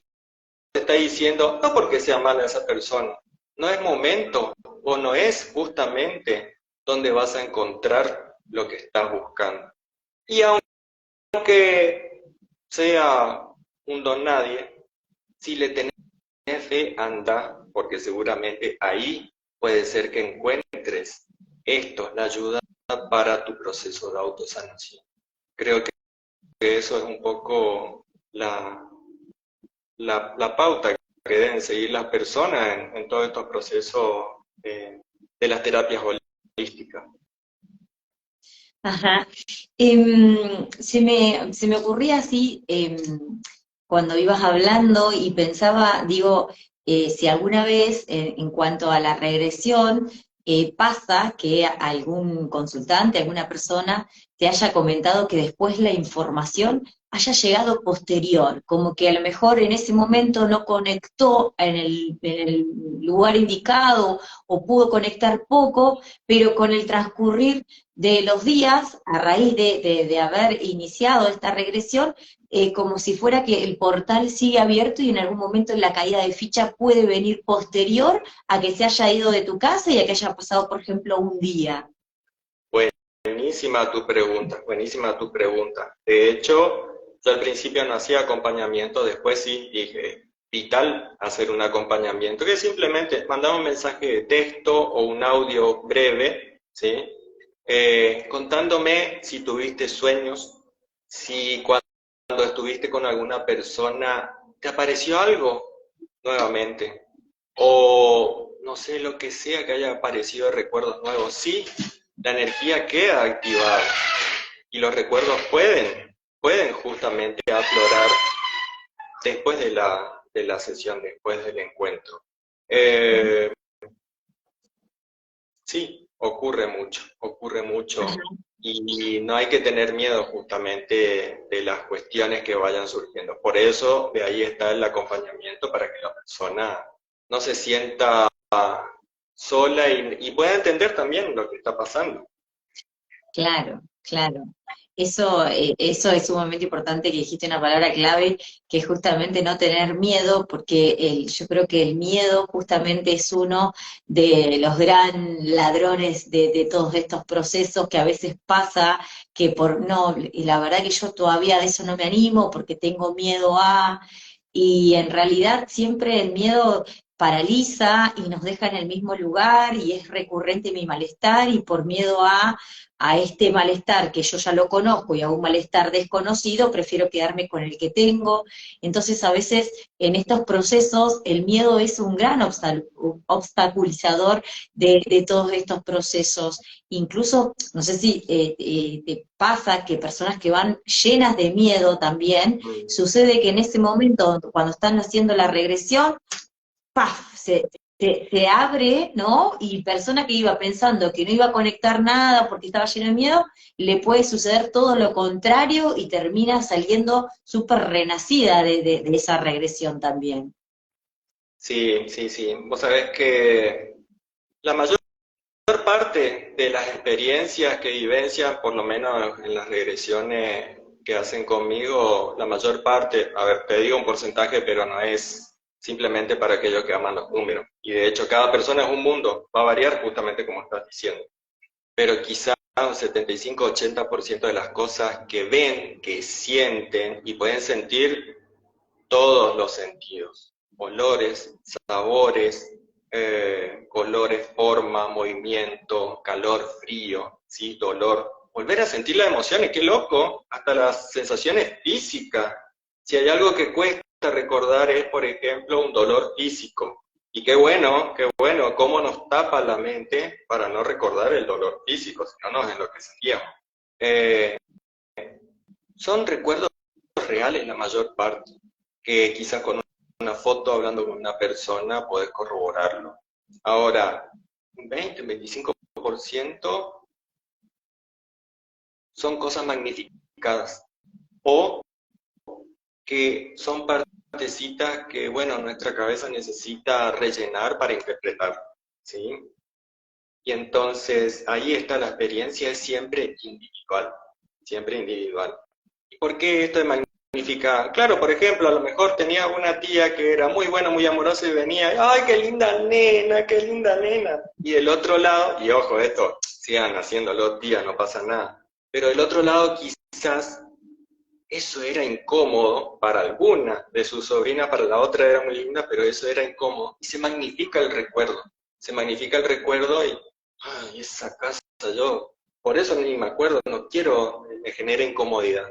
está diciendo, no porque sea mala esa persona, no es momento o no es justamente donde vas a encontrar lo que estás buscando. Y aunque sea un don nadie, si le tenés fe, anda, porque seguramente ahí puede ser que encuentres esto, la ayuda para tu proceso de autosanación. Creo que eso es un poco la pauta que deben seguir las personas en todos estos procesos de las terapias holísticas. Ajá. Se me ocurría así, cuando ibas hablando y pensaba, digo, si alguna vez en cuanto a la regresión pasa que algún consultante, alguna persona te haya comentado que después la información haya llegado posterior, como que a lo mejor en ese momento no conectó en el lugar indicado o pudo conectar poco, pero con el transcurrir de los días, a raíz de haber iniciado esta regresión, como si fuera que el portal sigue abierto y en algún momento la caída de ficha puede venir posterior a que se haya ido de tu casa y a que haya pasado, por ejemplo, un día. Buenísima tu pregunta, buenísima tu pregunta. De hecho, yo al principio no hacía acompañamiento, después sí dije, vital hacer un acompañamiento, que simplemente mandaba un mensaje de texto o un audio breve, ¿sí? Contándome si tuviste sueños, si cuando estuviste con alguna persona te apareció algo nuevamente, o no sé, lo que sea que haya aparecido de recuerdos nuevos. Sí, la energía queda activada y los recuerdos pueden justamente aflorar después de la sesión, después del encuentro. Sí, ocurre mucho y no hay que tener miedo justamente de las cuestiones que vayan surgiendo. Por eso de ahí está el acompañamiento para que la persona no se sienta sola y pueda entender también lo que está pasando. Claro, claro. Eso es sumamente importante que dijiste una palabra clave, que es justamente no tener miedo, porque yo creo que el miedo justamente es uno de los gran ladrones de todos estos procesos que a veces pasa, que por no, y la verdad que yo todavía de eso no me animo porque tengo miedo y en realidad siempre el miedo paraliza y nos deja en el mismo lugar y es recurrente mi malestar y por miedo a este malestar que yo ya lo conozco y a un malestar desconocido, prefiero quedarme con el que tengo. Entonces, a veces en estos procesos el miedo es un gran obstaculizador de todos estos procesos. Incluso, no sé si te pasa que personas que van llenas de miedo también, sucede que en ese momento, cuando están haciendo la regresión, ¡paf! Se abre, ¿no? Y persona que iba pensando que no iba a conectar nada porque estaba lleno de miedo, le puede suceder todo lo contrario y termina saliendo súper renacida de esa regresión también. Sí, sí, sí. Vos sabés que la mayor parte de las experiencias que vivencian, por lo menos en las regresiones que hacen conmigo, la mayor parte, a ver, te digo un porcentaje, pero no es simplemente para aquellos que aman los números. Y de hecho, cada persona es un mundo, va a variar justamente como estás diciendo. Pero quizá un 75-80% de las cosas que ven, que sienten y pueden sentir todos los sentidos, olores, sabores, colores, forma, movimiento, calor, frío, ¿sí? Dolor. Volver a sentir las emociones, qué loco, hasta las sensaciones físicas. Si hay algo que cuesta recordar es, por ejemplo, un dolor físico. Y qué bueno, cómo nos tapa la mente para no recordar el dolor físico, si no nos enloqueceríamos. Eh, Son recuerdos reales la mayor parte, que quizás con una foto hablando con una persona podés corroborarlo. Ahora, un 20-25% son cosas magnificadas o que son partecitas que, bueno, nuestra cabeza necesita rellenar para interpretar, ¿sí? Y entonces ahí está la experiencia, es siempre individual, siempre individual. ¿Y por qué esto es magnífica? Claro, por ejemplo, a lo mejor tenía una tía que era muy buena, muy amorosa y venía, ¡ay, qué linda nena, qué linda nena! Y del otro lado, y ojo, esto, sigan haciéndolo tía, no pasa nada. Pero del otro lado quizás eso era incómodo para alguna de sus sobrinas, para la otra era muy linda, pero eso era incómodo. Y se magnifica el recuerdo. Se magnifica el recuerdo y, ay, esa casa yo, por eso ni me acuerdo, no quiero, me genera incomodidad.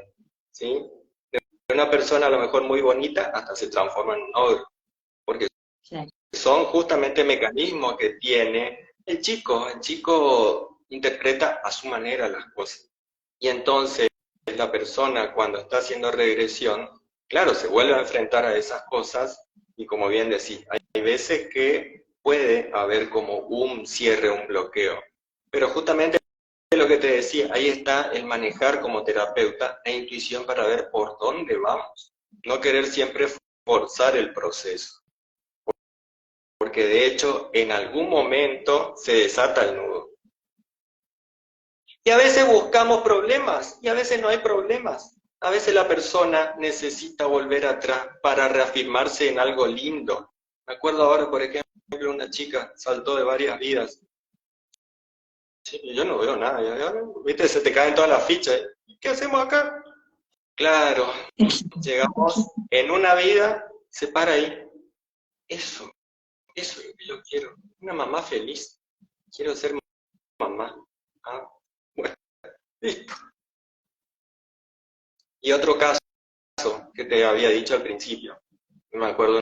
¿Sí? De una persona a lo mejor muy bonita hasta se transforma en un ogro. Porque Claro. son justamente mecanismos que tiene el chico. El chico interpreta a su manera las cosas. Y entonces la persona cuando está haciendo regresión, claro, se vuelve a enfrentar a esas cosas y como bien decís, hay veces que puede haber como un cierre, un bloqueo. Pero justamente lo que te decía, ahí está el manejar como terapeuta la intuición para ver por dónde vamos. No querer siempre forzar el proceso, porque de hecho en algún momento se desata el nudo. Y a veces buscamos problemas y a veces no hay problemas. A veces la persona necesita volver atrás para reafirmarse en algo lindo. Me acuerdo ahora, por ejemplo, una chica saltó de varias vidas. Sí, yo no veo nada. Viste, se te caen todas las fichas. ¿Qué hacemos acá? Claro, llegamos en una vida, se para ahí. Eso es lo que yo quiero. Una mamá feliz. Quiero ser mamá. Ah, bueno, listo. Y otro caso que te había dicho al principio. Me acuerdo de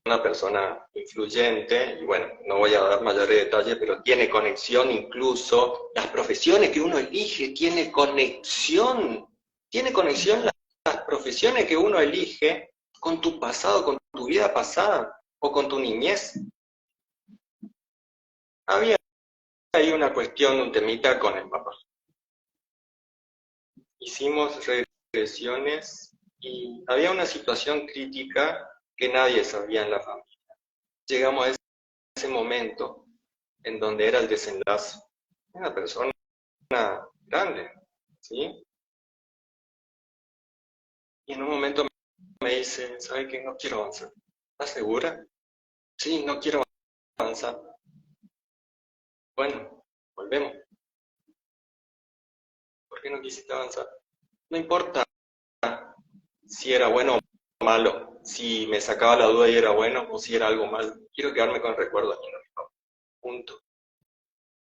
una persona influyente, y bueno, no voy a dar mayores detalles, pero tiene conexión incluso, las profesiones que uno elige, tiene conexión las profesiones que uno elige con tu pasado, con tu vida pasada, o con tu niñez. Había ahí una cuestión, un temita con el papá. Hicimos regresiones y había una situación crítica que nadie sabía en la familia. Llegamos a ese momento en donde era el desenlace. Una persona grande, ¿sí? Y en un momento me dice, ¿sabe qué? No quiero avanzar. ¿Estás segura? Sí, no quiero avanzar. Bueno, volvemos. ¿Por qué no quisiste avanzar? No importa si era bueno o malo, si me sacaba la duda y era bueno o si era algo malo. Quiero quedarme con el recuerdo aquí, no, punto.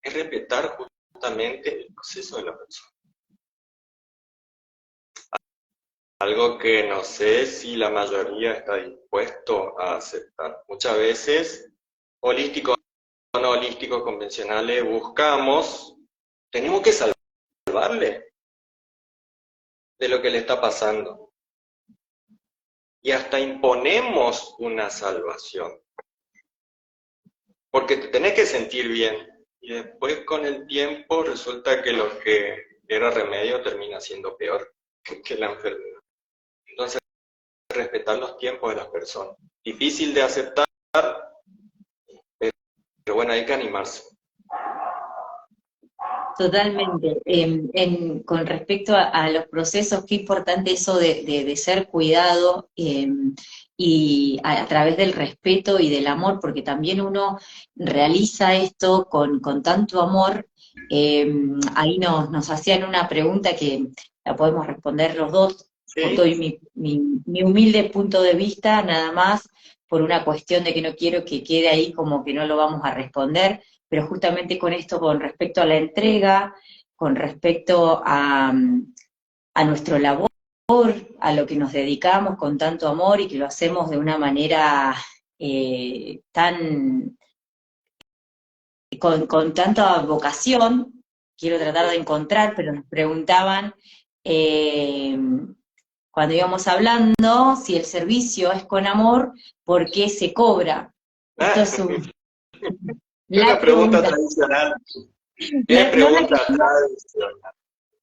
Es respetar justamente el proceso de la persona. Algo que no sé si la mayoría está dispuesto a aceptar. Muchas veces, holísticos o no holísticos convencionales, tenemos que salvarle de lo que le está pasando. Y hasta imponemos una salvación. Porque te tenés que sentir bien. Y después con el tiempo resulta que lo que era remedio termina siendo peor que la enfermedad. Entonces, respetar los tiempos de las personas. Difícil de aceptar, pero bueno, hay que animarse. Totalmente. Con respecto a los procesos, qué importante eso de ser cuidado y a través del respeto y del amor, porque también uno realiza esto con tanto amor. Ahí nos hacían una pregunta que la podemos responder los dos. Yo ¿Sí? doy mi humilde punto de vista, nada más, por una cuestión de que no quiero que quede ahí como que no lo vamos a responder, pero justamente con esto, con respecto a la entrega, con respecto a nuestro labor, a lo que nos dedicamos con tanto amor y que lo hacemos de una manera con tanta vocación, quiero tratar de encontrar, pero nos preguntaban eh, cuando íbamos hablando si el servicio es con amor, ¿por qué se cobra? Esto es Una la pregunta pregunta. tradicional. Es No la pregunta tradicional.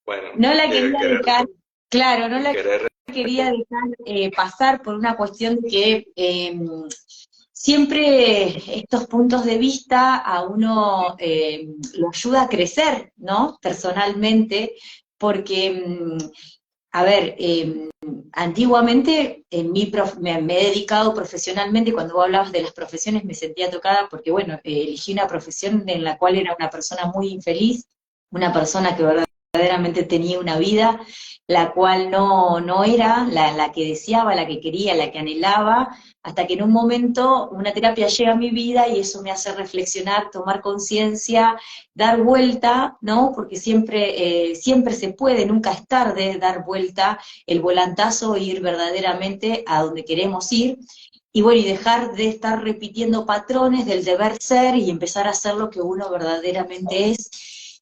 Bueno, No la debe quería querer, dejar, claro, no la querer. quería dejar pasar por una cuestión de que siempre estos puntos de vista a uno lo ayuda a crecer, ¿no? Personalmente, porque, a ver, antiguamente me he dedicado profesionalmente, cuando vos hablabas de las profesiones me sentía tocada porque, bueno, elegí una profesión en la cual era una persona muy infeliz, una persona que verdaderamente tenía una vida la cual no era la que deseaba, la que quería, la que anhelaba, hasta que en un momento una terapia llega a mi vida y eso me hace reflexionar, tomar conciencia, dar vuelta, ¿no? Porque siempre se puede, nunca es tarde dar vuelta el volantazo e ir verdaderamente a donde queremos ir. Y bueno, y dejar de estar repitiendo patrones del deber ser y empezar a hacer lo que uno verdaderamente es.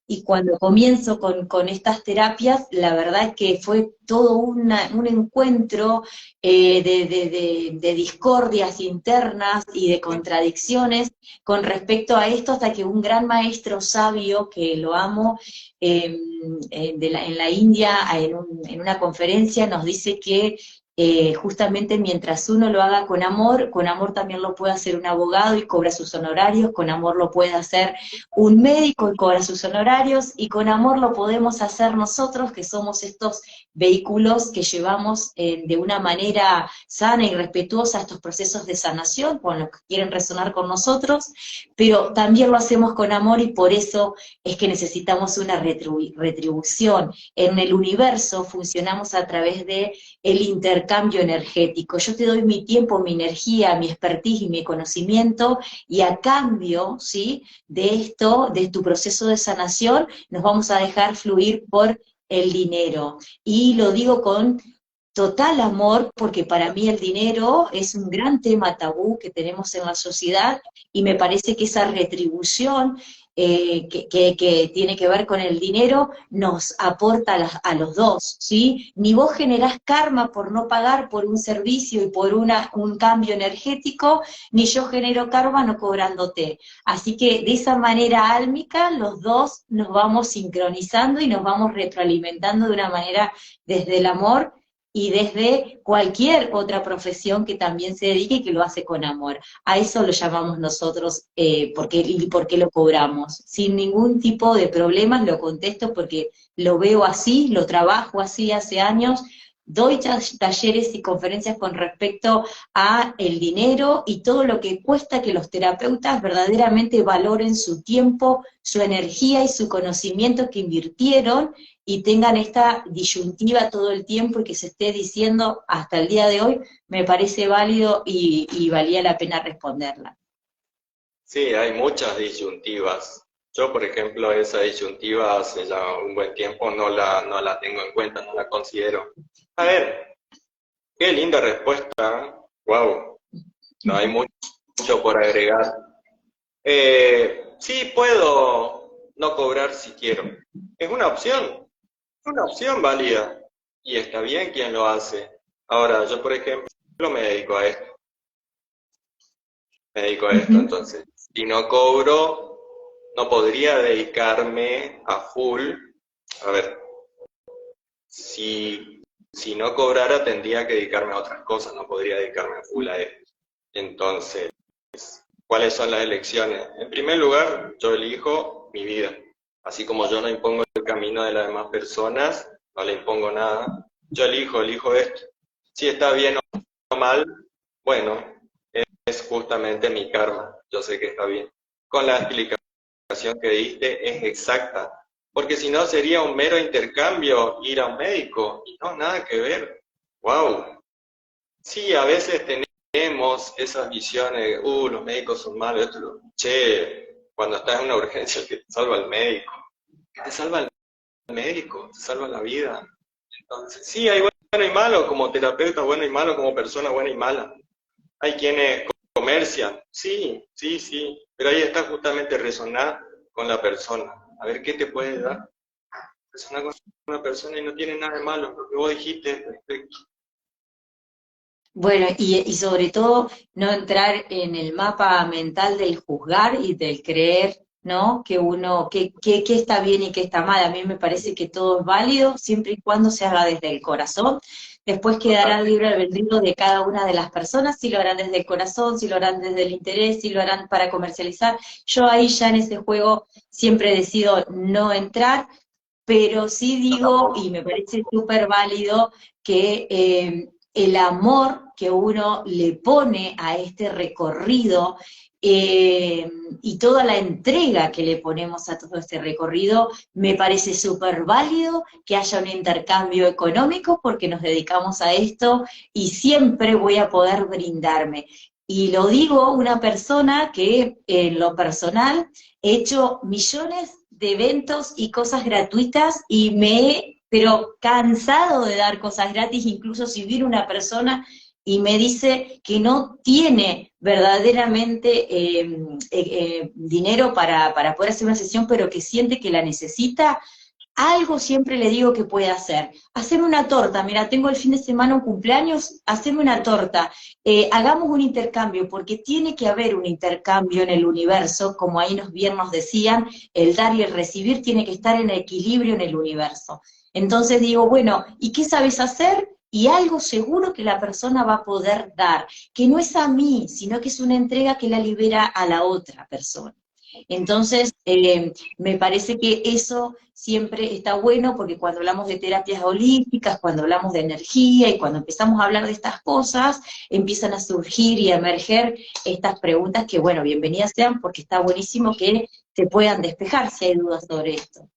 Y cuando comienzo con estas terapias, la verdad es que fue todo un encuentro de discordias internas y de contradicciones con respecto a esto, hasta que un gran maestro sabio, que lo amo, en la India, en una conferencia, nos dice que justamente mientras uno lo haga con amor también lo puede hacer un abogado y cobra sus honorarios, con amor lo puede hacer un médico y cobra sus honorarios, y con amor lo podemos hacer nosotros, que somos estos vehículos que llevamos de una manera sana y respetuosa estos procesos de sanación, con los que quieren resonar con nosotros, pero también lo hacemos con amor, y por eso es que necesitamos una retribución. En el universo funcionamos a través de el intercambio energético. Yo te doy mi tiempo, mi energía, mi expertise y mi conocimiento, y a cambio, ¿sí?, de esto, de tu proceso de sanación, nos vamos a dejar fluir por el dinero. Y lo digo con total amor, porque para mí el dinero es un gran tema tabú que tenemos en la sociedad, y me parece que esa retribución que tiene que ver con el dinero nos aporta a los dos, ¿sí? Ni vos generás karma por no pagar por un servicio y por un cambio energético, ni yo genero karma no cobrándote. Así que de esa manera álmica los dos nos vamos sincronizando y nos vamos retroalimentando de una manera desde el amor y desde cualquier otra profesión que también se dedique y que lo hace con amor. A eso lo llamamos nosotros, y por qué lo cobramos. Sin ningún tipo de problemas lo contesto, porque lo veo así, lo trabajo así hace años. Doy talleres y conferencias con respecto a el dinero y todo lo que cuesta que los terapeutas verdaderamente valoren su tiempo, su energía y su conocimiento que invirtieron, y tengan esta disyuntiva todo el tiempo, y que se esté diciendo hasta el día de hoy, me parece válido y valía la pena responderla. Sí, hay muchas disyuntivas. Yo, por ejemplo, esa disyuntiva hace ya un buen tiempo no la tengo en cuenta, no la considero. A ver, qué linda respuesta. Wow, no hay mucho por agregar. Sí, puedo no cobrar si quiero. Es una opción válida. Y está bien quien lo hace. Ahora, yo, por ejemplo, me dedico a esto. Entonces, si no cobro, no podría dedicarme a full. A ver, si no cobrara, tendría que dedicarme a otras cosas, no podría dedicarme a full a esto. Entonces, ¿cuáles son las elecciones? En primer lugar, yo elijo mi vida. Así como yo no impongo el camino de las demás personas, no le impongo nada, yo elijo esto. Si está bien o mal, bueno, es justamente mi karma, yo sé que está bien. Con la explicación que diste es exacta, porque si no sería un mero intercambio ir a un médico, y no, nada que ver. ¡Wow! Sí, a veces tenemos esas visiones, los médicos son malos, che, cuando estás en una urgencia, que te salva el médico, que te salva el médico, te salva la vida. Entonces, sí, hay bueno y malo como terapeuta, bueno y malo como persona, buena y mala. Hay quienes comercian, sí, pero ahí está justamente resonar con la persona, a ver qué te puede dar. Resonar con una persona y no tiene nada de malo, lo que vos dijiste al respecto. Bueno, y sobre todo no entrar en el mapa mental del juzgar y del creer, ¿no? Que está bien y que está mal. A mí me parece que todo es válido siempre y cuando se haga desde el corazón. Después quedará libre albedrío de cada una de las personas, si lo harán desde el corazón, si lo harán desde el interés, si lo harán para comercializar. Yo ahí ya en ese juego siempre decido no entrar, pero sí digo, y me parece súper válido, que el amor que uno le pone a este recorrido y toda la entrega que le ponemos a todo este recorrido, me parece súper válido que haya un intercambio económico porque nos dedicamos a esto y siempre voy a poder brindarme. Y lo digo una persona que en lo personal he hecho millones de eventos y cosas gratuitas y me he, pero cansado de dar cosas gratis, incluso si viene una persona y me dice que no tiene verdaderamente dinero para poder hacer una sesión, pero que siente que la necesita, algo siempre le digo que puede hacer. Hacerme una torta, mira, tengo el fin de semana un cumpleaños, hacerme una torta, hagamos un intercambio, porque tiene que haber un intercambio en el universo, como ahí bien nos decían, el dar y el recibir tiene que estar en equilibrio en el universo. Entonces digo, bueno, ¿y qué sabes hacer? Y algo seguro que la persona va a poder dar, que no es a mí, sino que es una entrega que la libera a la otra persona. Entonces, me parece que eso siempre está bueno, porque cuando hablamos de terapias holísticas, cuando hablamos de energía y cuando empezamos a hablar de estas cosas, empiezan a surgir y a emerger estas preguntas que, bueno, bienvenidas sean, porque está buenísimo que se puedan despejar si hay dudas sobre esto.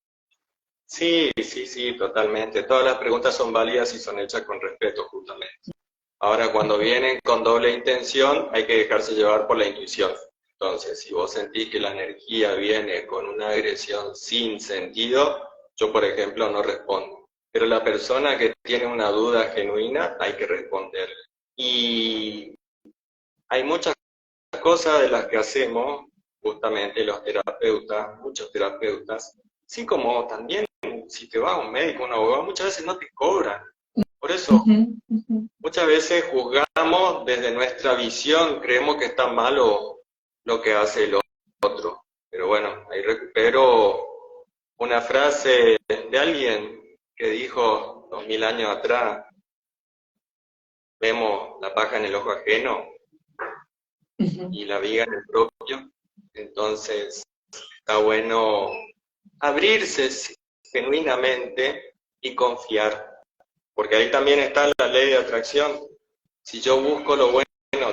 Sí, sí, sí, totalmente. Todas las preguntas son válidas y son hechas con respeto, justamente. Ahora, cuando vienen con doble intención, hay que dejarse llevar por la intuición. Entonces, si vos sentís que la energía viene con una agresión sin sentido, yo, por ejemplo, no respondo. Pero la persona que tiene una duda genuina, hay que responder. Y hay muchas cosas de las que hacemos, justamente los terapeutas, muchos terapeutas, así como también si te va a un médico, un abogado, muchas veces no te cobran. Por eso, muchas veces juzgamos desde nuestra visión, creemos que está malo lo que hace el otro. Pero bueno, ahí recupero una frase de alguien que dijo 2000 años atrás, vemos la paja en el ojo ajeno y la viga en el propio. Entonces, está bueno abrirse genuinamente y confiar, porque ahí también está la ley de atracción. Si yo busco lo bueno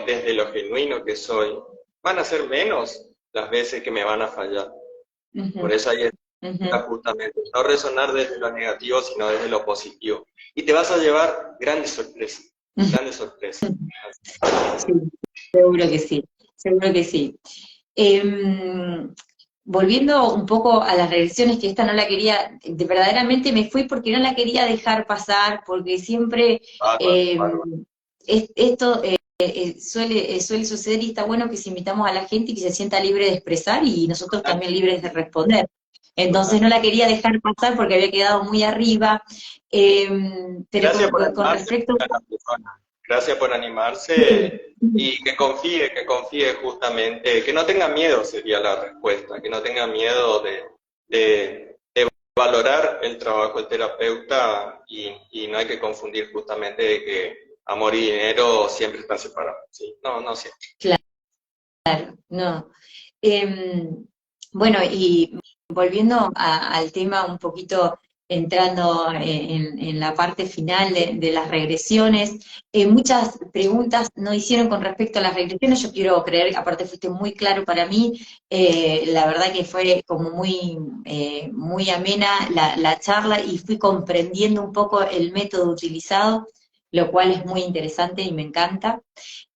desde lo genuino que soy, van a ser menos las veces que me van a fallar. Por eso ahí está justamente, no resonar desde lo negativo, sino desde lo positivo. Y te vas a llevar grandes sorpresas, grandes sorpresas. Sí, seguro que sí, seguro que sí. Volviendo un poco a las regresiones, que esta no la quería, verdaderamente me fui porque no la quería dejar pasar, porque siempre esto suele suceder y está bueno que si invitamos a la gente y que se sienta libre de expresar y nosotros también libres de responder. Entonces no la quería dejar pasar porque había quedado muy arriba, pero con respecto... Gracias por animarse y que confíe justamente, que no tenga miedo sería la respuesta, que no tenga miedo de valorar el trabajo del terapeuta y no hay que confundir justamente de que amor y dinero siempre están separados. ¿Sí? No siempre. Claro, no. Bueno, y volviendo al tema un poquito, entrando en la parte final de las regresiones, muchas preguntas nos hicieron con respecto a las regresiones, yo quiero creer, aparte fuiste muy claro para mí, la verdad que fue como muy amena la charla y fui comprendiendo un poco el método utilizado, lo cual es muy interesante y me encanta.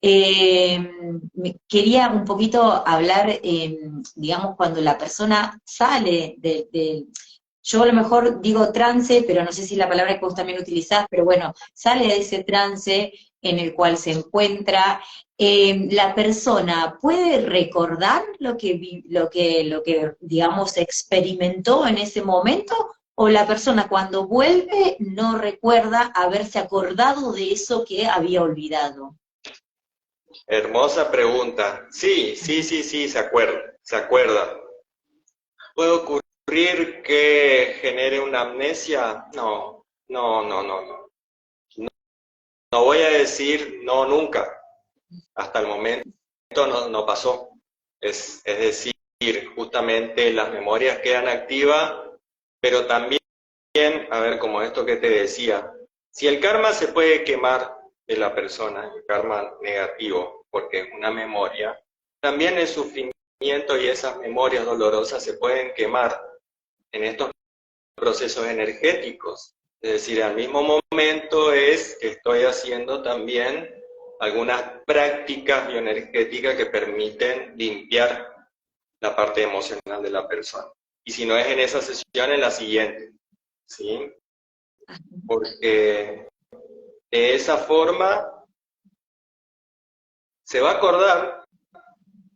Quería un poquito hablar, digamos, cuando la persona sale yo a lo mejor digo trance, pero no sé si es la palabra que vos también utilizás, pero bueno, sale de ese trance en el cual se encuentra, la persona puede recordar lo que, digamos, experimentó en ese momento, o la persona cuando vuelve no recuerda haberse acordado de eso que había olvidado. Hermosa pregunta. Sí, se acuerda. ¿Puede ocurrir que genere una amnesia? No. No voy a decir no nunca. Hasta el momento no pasó. Es decir, justamente las memorias quedan activas, pero también, a ver, como esto que te decía, si el karma se puede quemar de la persona, el karma negativo, porque es una memoria, también el sufrimiento y esas memorias dolorosas se pueden quemar en estos procesos energéticos. Es decir, al mismo momento es que estoy haciendo también algunas prácticas bioenergéticas que permiten limpiar la parte emocional de la persona. Y si no es en esa sesión, en la siguiente, ¿sí? Porque de esa forma se va a acordar,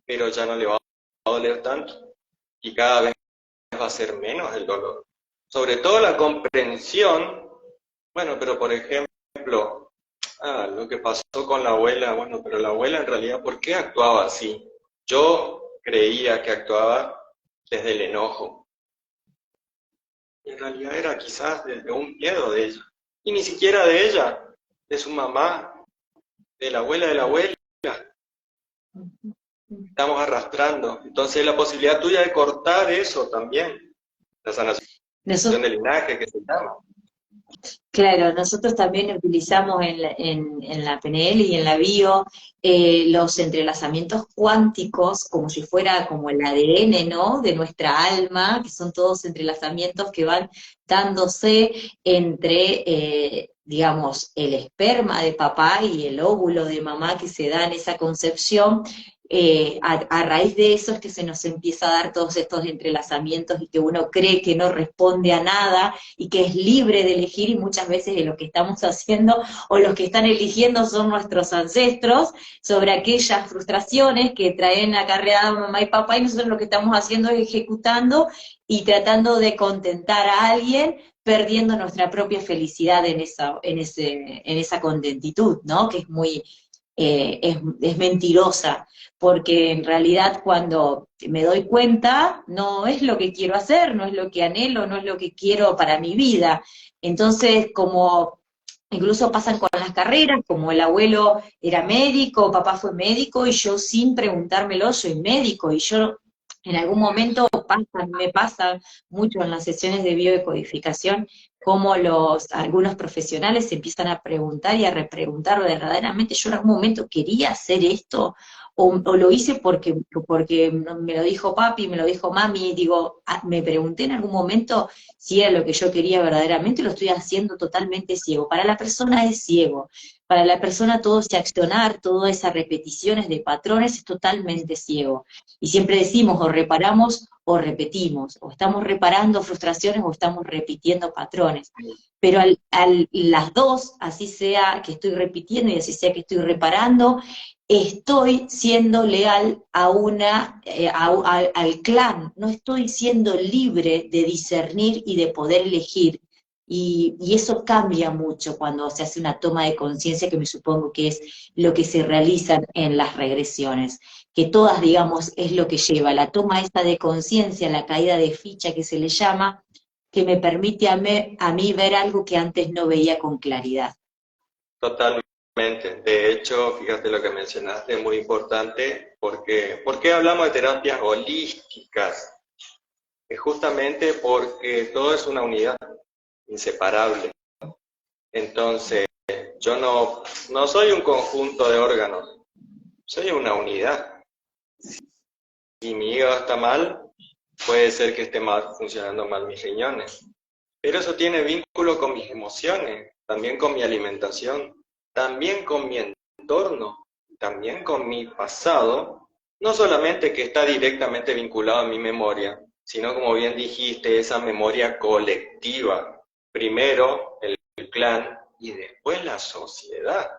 pero ya no le va a doler tanto. Y cada vez va a ser menos el dolor. Sobre todo la comprensión, bueno, pero por ejemplo, lo que pasó con la abuela, bueno, pero la abuela en realidad, ¿por qué actuaba así? Yo creía que actuaba desde el enojo. En realidad era quizás desde un miedo de ella. Y ni siquiera de ella, de su mamá, de la abuela de la abuela. Estamos arrastrando. Entonces la posibilidad tuya de cortar eso también. La sanación del linaje que se llama. Claro, nosotros también utilizamos en la PNL y en la bio los entrelazamientos cuánticos como si fuera como el ADN, ¿no? De nuestra alma, que son todos entrelazamientos que van dándose entre, digamos, el esperma de papá y el óvulo de mamá que se da en esa concepción. A raíz de eso es que se nos empieza a dar todos estos entrelazamientos y que uno cree que no responde a nada y que es libre de elegir, y muchas veces de lo que estamos haciendo o los que están eligiendo son nuestros ancestros sobre aquellas frustraciones que traen acarreada mamá y papá, y nosotros lo que estamos haciendo es ejecutando y tratando de contentar a alguien, perdiendo nuestra propia felicidad en esa contentitud, ¿no? Que es muy, es mentirosa, porque en realidad cuando me doy cuenta, no es lo que quiero hacer, no es lo que anhelo, no es lo que quiero para mi vida. Entonces, como incluso pasan con las carreras, como el abuelo era médico, papá fue médico, y yo sin preguntármelo soy médico, y yo en algún momento me pasa mucho en las sesiones de biodecodificación, cómo algunos profesionales se empiezan a preguntar y a repreguntar verdaderamente, yo en algún momento quería hacer esto, o lo hice porque me lo dijo papi, me lo dijo mami, digo, me pregunté en algún momento si era lo que yo quería verdaderamente, lo estoy haciendo totalmente ciego. Para la persona es ciego, para la persona todo ese accionar, todas esas repeticiones de patrones es totalmente ciego. Y siempre decimos, o reparamos o repetimos, o estamos reparando frustraciones o estamos repitiendo patrones. Pero las dos, así sea que estoy repitiendo y así sea que estoy reparando, estoy siendo leal al clan, no estoy siendo libre de discernir y de poder elegir. Y eso cambia mucho cuando se hace una toma de conciencia, que me supongo que es lo que se realiza en las regresiones, que todas, digamos, es lo que lleva, la toma esta de conciencia, la caída de ficha que se le llama, que me permite a mí ver algo que antes no veía con claridad. Totalmente. De hecho, fíjate lo que mencionaste, es muy importante, porque ¿por qué hablamos de terapias holísticas? Es justamente porque todo es una unidad inseparable. Entonces, yo no soy un conjunto de órganos, soy una unidad. Si mi hígado está mal, puede ser que esté mal, funcionando mal mis riñones. Pero eso tiene vínculo con mis emociones, también con mi alimentación, también con mi entorno, también con mi pasado, no solamente que está directamente vinculado a mi memoria, sino como bien dijiste, esa memoria colectiva. Primero el clan y después la sociedad,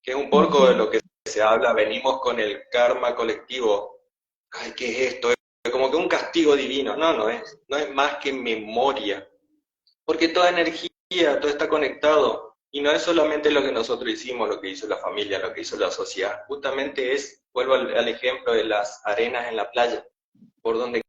que es un poco de lo que se habla, venimos con el karma colectivo. Ay, ¿qué es esto? Es como que un castigo divino. No es más que memoria. Porque toda energía, todo está conectado. Y no es solamente lo que nosotros hicimos, lo que hizo la familia, lo que hizo la sociedad. Justamente vuelvo al ejemplo de las arenas en la playa, por donde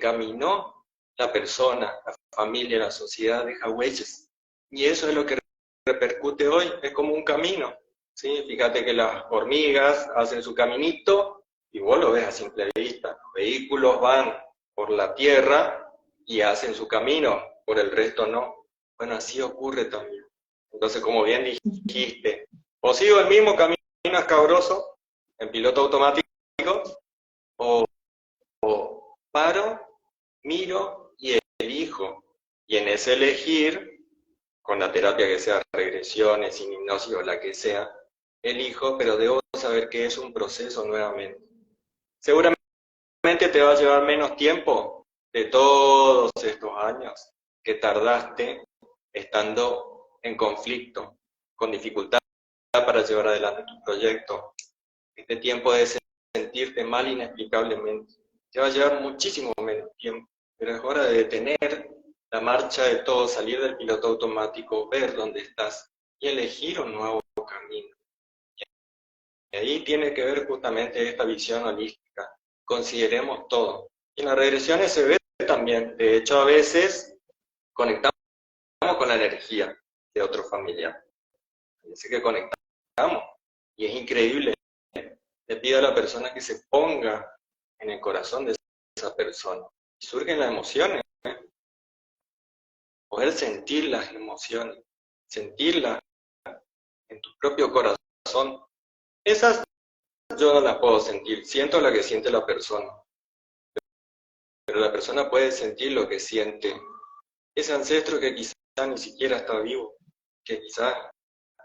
caminó la persona, la familia, la sociedad, deja huellas. Y eso es lo que repercute hoy, es como un camino. ¿Sí? Fíjate que las hormigas hacen su caminito y vos lo ves a simple vista. Los vehículos van por la tierra y hacen su camino, por el resto no. Bueno, así ocurre también. Entonces, como bien dijiste, o sigo el mismo camino escabroso, en piloto automático, o paro, miro y elijo. Y en ese elegir, con la terapia que sea regresiones, sin hipnosis o la que sea, elijo, pero debo saber que es un proceso nuevamente. Seguramente te va a llevar menos tiempo de todos estos años que tardaste estando en conflicto, con dificultad para llevar adelante tu proyecto. Este tiempo de sentirte mal inexplicablemente te va a llevar muchísimo menos tiempo, pero es hora de detener la marcha de todo, salir del piloto automático, ver dónde estás y elegir un nuevo camino. Y ahí tiene que ver justamente esta visión holística. Consideremos todo. Y en las regresiones se ve también. De hecho, a veces conectamos con la energía de otro familiar. Dice que conectamos. Y es increíble. Le pido a la persona que se ponga en el corazón de esa persona. Y surgen las emociones. Poder sentir las emociones. Sentirlas en tu propio corazón. Esas yo no las puedo sentir. Siento lo que siente la persona. Pero la persona puede sentir lo que siente ese ancestro que quizá ni siquiera está vivo, que quizá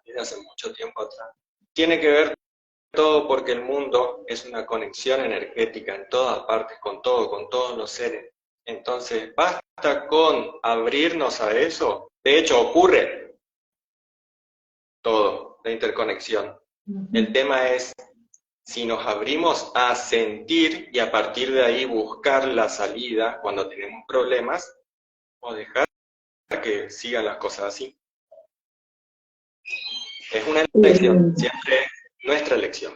vive hace mucho tiempo atrás. Tiene que ver todo porque el mundo es una conexión energética en todas partes, con todo, con todos los seres. Entonces, basta con abrirnos a eso. De hecho, ocurre todo, la interconexión. El tema es si nos abrimos a sentir y a partir de ahí buscar la salida cuando tenemos problemas, o dejar que sigan las cosas así. Es una elección, siempre nuestra elección.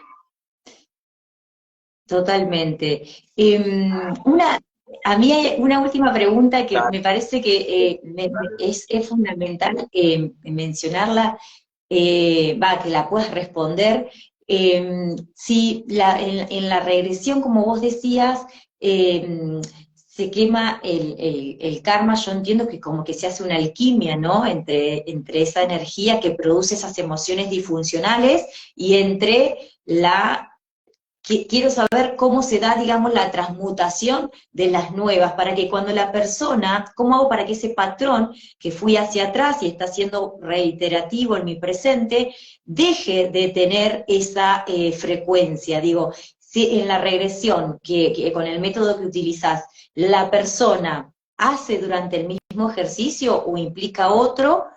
Totalmente. A mí hay una última pregunta que me parece que es fundamental mencionarla, que la puedas responder. Si en la regresión, como vos decías, se quema el karma, yo entiendo que como que se hace una alquimia, ¿no? Entre esa energía que produce esas emociones disfuncionales y entre quiero saber cómo se da, digamos, la transmutación de las nuevas, para que cuando la persona, ¿cómo hago para que ese patrón que fui hacia atrás y está siendo reiterativo en mi presente, deje de tener esa frecuencia? Digo, si en la regresión, que con el método que utilizás, la persona hace durante el mismo ejercicio o implica otro,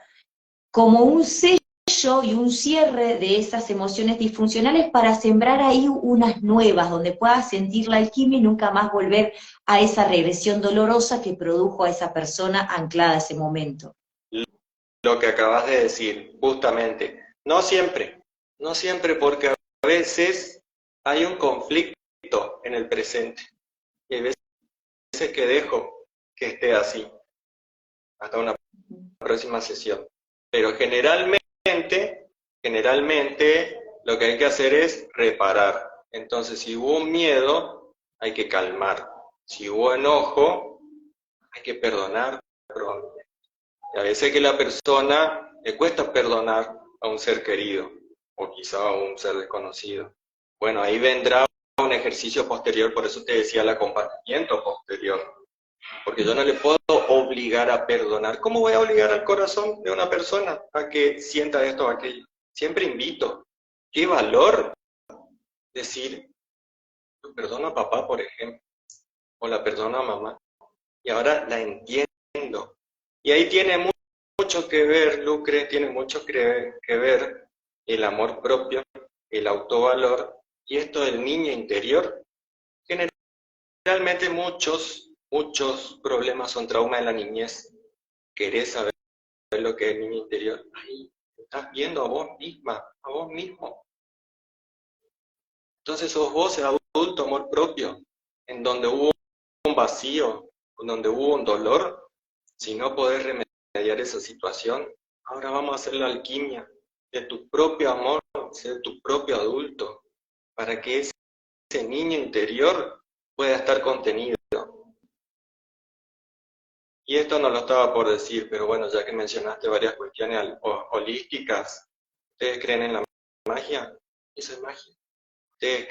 como un sello y un cierre de esas emociones disfuncionales para sembrar ahí unas nuevas, donde pueda sentir la alquimia y nunca más volver a esa regresión dolorosa que produjo a esa persona anclada a ese momento. Lo que acabas de decir, justamente, no siempre porque a veces hay un conflicto en el presente y hay veces que dejo que esté así, hasta una próxima sesión. Pero generalmente lo que hay que hacer es reparar. Entonces, si hubo un miedo, hay que calmar. Si hubo enojo, hay que perdonar. Y a veces que la persona le cuesta perdonar a un ser querido, o quizá a un ser desconocido. Bueno, ahí vendrá un ejercicio posterior, por eso te decía el acompañamiento posterior. Porque yo no le puedo obligar a perdonar. ¿Cómo voy a obligar al corazón de una persona a que sienta esto o aquello? Siempre invito. ¡Qué valor! Decir, yo perdono a papá, por ejemplo, o la perdono a mamá, y ahora la entiendo. Y ahí tiene mucho que ver, Lucre, tiene mucho que ver el amor propio, el autovalor, y esto del niño interior. Generalmente muchos problemas son trauma de la niñez. ¿Querés saber lo que es el niño interior? Ahí estás viendo a vos misma, a vos mismo. Entonces sos vos el adulto amor propio, en donde hubo un vacío, en donde hubo un dolor. Si no podés remediar esa situación, ahora vamos a hacer la alquimia de tu propio amor, de tu propio adulto, para que ese niño interior pueda estar contenido. Y esto no lo estaba por decir, pero bueno, ya que mencionaste varias cuestiones holísticas, ¿ustedes creen en la magia? Eso es magia. ¿Ustedes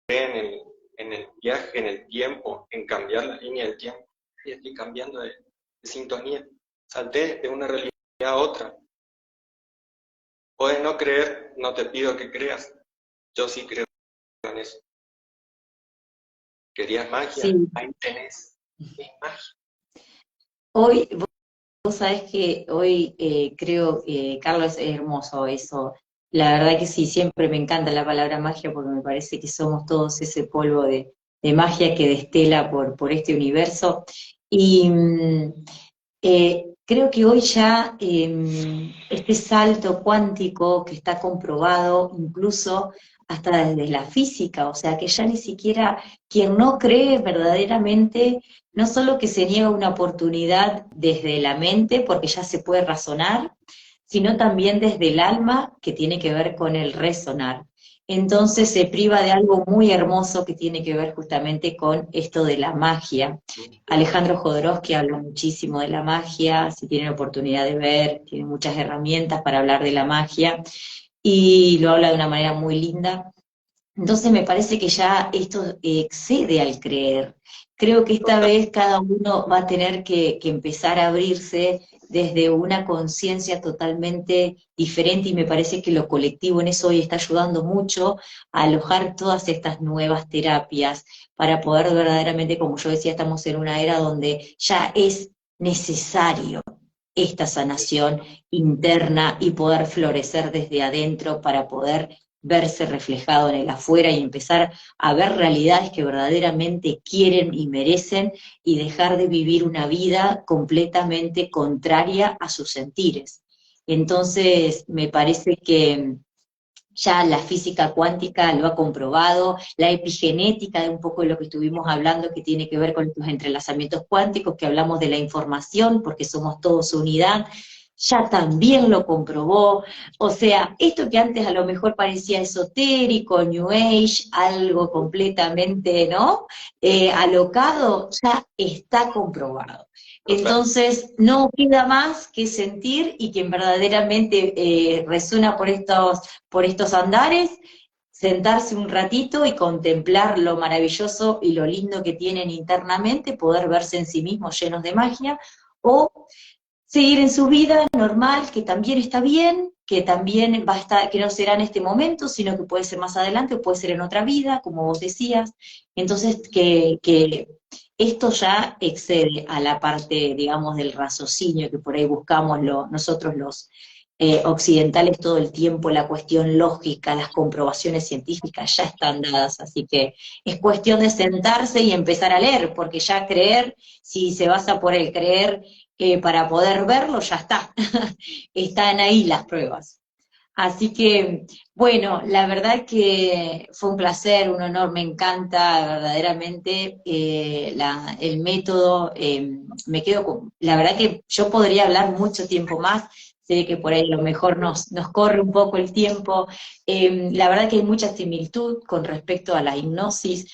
creen en el viaje, en el tiempo, en cambiar la línea del tiempo. Y estoy cambiando de sintonía. Salté de una realidad a otra. Puedes no creer, no te pido que creas. Yo sí creo en eso. ¿Querías magia? Sí, Ahí tenés. Es magia. hoy, vos sabés que hoy creo, Carlos, es hermoso eso. La verdad que sí, siempre me encanta la palabra magia porque me parece que somos todos ese polvo de magia que destela por este universo. Y creo que hoy ya este salto cuántico que está comprobado incluso hasta desde la física, o sea que ya ni siquiera quien no cree verdaderamente, no solo que se niega una oportunidad desde la mente, porque ya se puede razonar, sino también desde el alma, que tiene que ver con el resonar. Entonces se priva de algo muy hermoso que tiene que ver justamente con esto de la magia. Alejandro Jodorowsky habla muchísimo de la magia, si tienen oportunidad de ver, tiene muchas herramientas para hablar de la magia, y lo habla de una manera muy linda. Entonces me parece que ya esto excede al creer. Creo que esta vez cada uno va a tener que empezar a abrirse desde una conciencia totalmente diferente y me parece que lo colectivo en eso hoy está ayudando mucho a alojar todas estas nuevas terapias para poder verdaderamente, como yo decía, estamos en una era donde ya es necesario esta sanación interna y poder florecer desde adentro para poder verse reflejado en el afuera y empezar a ver realidades que verdaderamente quieren y merecen y dejar de vivir una vida completamente contraria a sus sentires. Entonces, me parece que ya la física cuántica lo ha comprobado, la epigenética de un poco de lo que estuvimos hablando que tiene que ver con estos entrelazamientos cuánticos, que hablamos de la información, porque somos todos unidad, ya también lo comprobó. O sea, esto que antes a lo mejor parecía esotérico, New Age, algo completamente, ¿no? Alocado, ya está comprobado. Total. Entonces, no queda más que sentir y quien verdaderamente resuena por estos andares, sentarse un ratito y contemplar lo maravilloso y lo lindo que tienen internamente, poder verse en sí mismos llenos de magia, o seguir en su vida normal, que también está bien, que también va a estar, que no será en este momento, sino que puede ser más adelante o puede ser en otra vida, como vos decías. Entonces, que esto ya excede a la parte, digamos, del raciocinio que por ahí buscamos nosotros los occidentales todo el tiempo, la cuestión lógica, las comprobaciones científicas ya están dadas, así que es cuestión de sentarse y empezar a leer, porque ya creer, si se basa por el creer, para poder verlo, ya está. Están ahí las pruebas. Así que, bueno, la verdad que fue un placer, un honor, me encanta verdaderamente el método, me quedo con, la verdad que yo podría hablar mucho tiempo más, sé que por ahí a lo mejor nos corre un poco el tiempo, la verdad que hay mucha similitud con respecto a la hipnosis,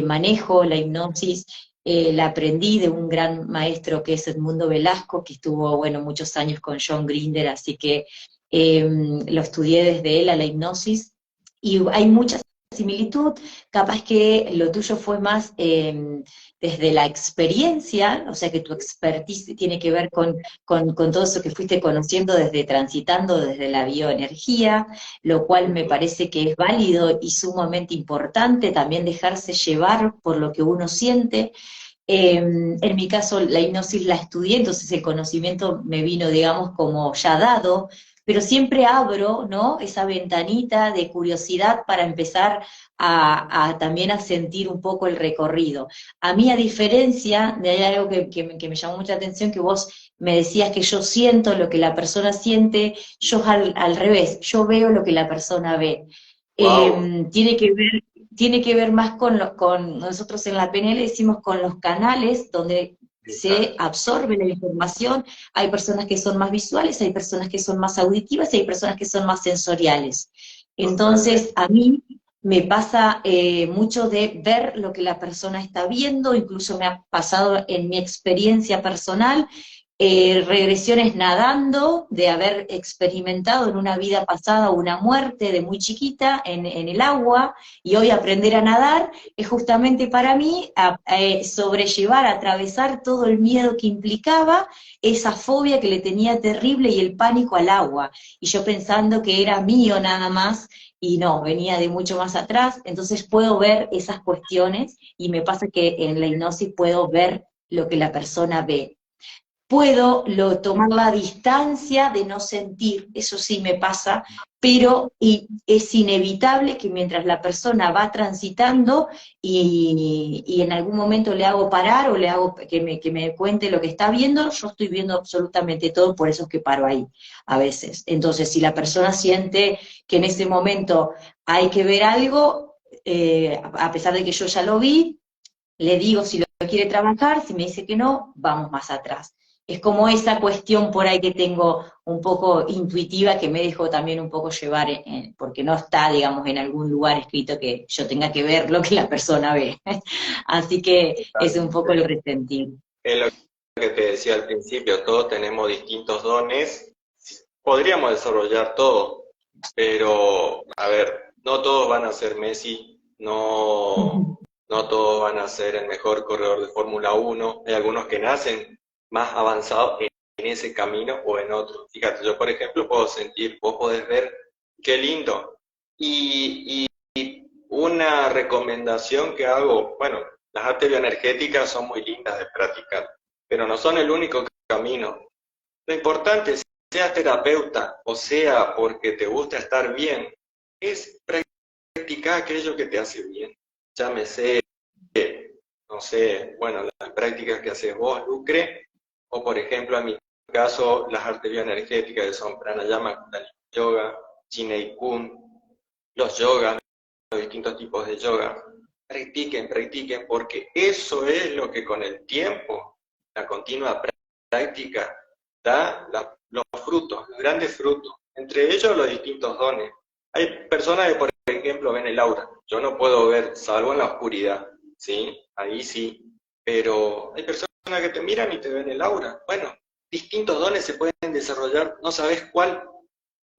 manejo la hipnosis, la aprendí de un gran maestro que es Edmundo Velasco, que estuvo, bueno, muchos años con John Grinder, así que lo estudié desde él a la hipnosis, y hay mucha similitud, capaz que lo tuyo fue más desde la experiencia, o sea que tu expertise tiene que ver con todo eso que fuiste conociendo desde transitando desde la bioenergía, lo cual me parece que es válido y sumamente importante, también dejarse llevar por lo que uno siente. En mi caso, la hipnosis la estudié, entonces el conocimiento me vino, digamos, como ya dado, pero siempre abro, ¿no? Esa ventanita de curiosidad para empezar también a sentir un poco el recorrido. A mí, a diferencia de hay algo que me llamó mucha atención, que vos me decías que yo siento lo que la persona siente, yo al revés, yo veo lo que la persona ve. Wow. Tiene que ver más con nosotros en la PNL decimos con los canales donde se Exacto. absorbe la información. Hay personas que son más visuales, hay personas que son más auditivas y hay personas que son más sensoriales. Entonces, Totalmente. a mí me pasa mucho de ver lo que la persona está viendo, incluso me ha pasado en mi experiencia personal, regresiones nadando, de haber experimentado en una vida pasada una muerte de muy chiquita en el agua, y hoy aprender a nadar es justamente para mí sobrellevar, atravesar todo el miedo que implicaba, esa fobia que le tenía terrible y el pánico al agua, y yo pensando que era mío nada más, y no, venía de mucho más atrás. Entonces puedo ver esas cuestiones, y me pasa que en la hipnosis puedo ver lo que la persona ve. Puedo tomar la distancia de no sentir, eso sí me pasa, pero es inevitable que mientras la persona va transitando y en algún momento le hago parar o le hago que me cuente lo que está viendo, yo estoy viendo absolutamente todo, por eso es que paro ahí a veces. Entonces, si la persona siente que en ese momento hay que ver algo, a pesar de que yo ya lo vi, le digo si lo quiere trabajar, si me dice que no, vamos más atrás. Es como esa cuestión por ahí que tengo un poco intuitiva, que me dejo también un poco llevar, porque no está, digamos, en algún lugar escrito que yo tenga que ver lo que la persona ve. Así que es un poco el resentir. Es lo que te decía al principio, todos tenemos distintos dones, podríamos desarrollar todo, pero, a ver, no todos van a ser Messi, no todos van a ser el mejor corredor de Fórmula 1, hay algunos que nacen más avanzados en ese camino o en otro. Fíjate, yo por ejemplo puedo sentir, vos podés ver, qué lindo. Y una recomendación que hago, bueno, las artes bioenergéticas son muy lindas de practicar, pero no son el único camino. Lo importante, sea terapeuta o sea porque te gusta estar bien, es practicar aquello que te hace bien. Llámese, no sé, bueno, las prácticas que haces vos, Lucre, o por ejemplo, en mi caso, las artes bioenergéticas que son pranayama, kundalini yoga, chinei kun, los yogas, los distintos tipos de yoga. Practiquen, practiquen, porque eso es lo que con el tiempo, la continua práctica, da los frutos, los grandes frutos, entre ellos los distintos dones. Hay personas que, por ejemplo, ven el aura. Yo no puedo ver, salvo en la oscuridad, ¿sí? Ahí sí. Pero hay personas que te miran y te ven el aura. Bueno, distintos dones se pueden desarrollar, no sabes cuál,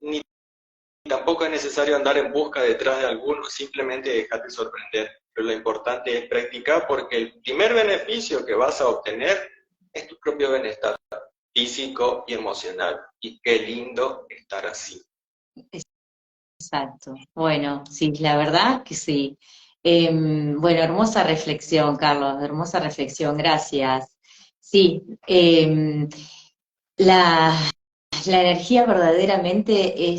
ni tampoco es necesario andar en busca detrás de alguno, simplemente dejarte sorprender. Pero lo importante es practicar, porque el primer beneficio que vas a obtener es tu propio bienestar físico y emocional. Y qué lindo estar así. Exacto. Bueno, sí, la verdad que sí. Bueno, hermosa reflexión, Carlos, hermosa reflexión, gracias. Sí, la, la energía verdaderamente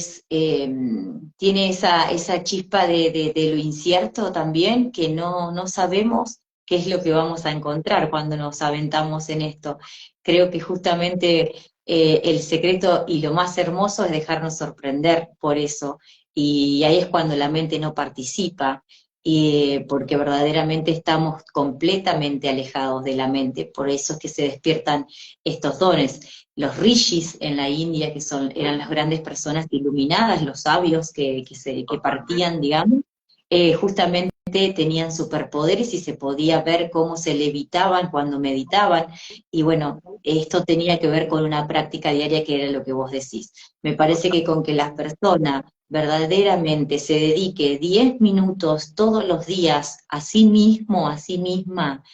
tiene esa chispa de lo incierto también, que no sabemos qué es lo que vamos a encontrar cuando nos aventamos en esto. Creo que justamente el secreto y lo más hermoso es dejarnos sorprender por eso, y ahí es cuando la mente no participa. Porque verdaderamente estamos completamente alejados de la mente, por eso es que se despiertan estos dones. Los rishis en la India, eran las grandes personas iluminadas, los sabios que partían, digamos, justamente tenían superpoderes y se podía ver cómo se levitaban cuando meditaban, y bueno, esto tenía que ver con una práctica diaria, que era lo que vos decís. Me parece que con que las personas verdaderamente se dedique 10 minutos todos los días a sí mismo, a sí misma,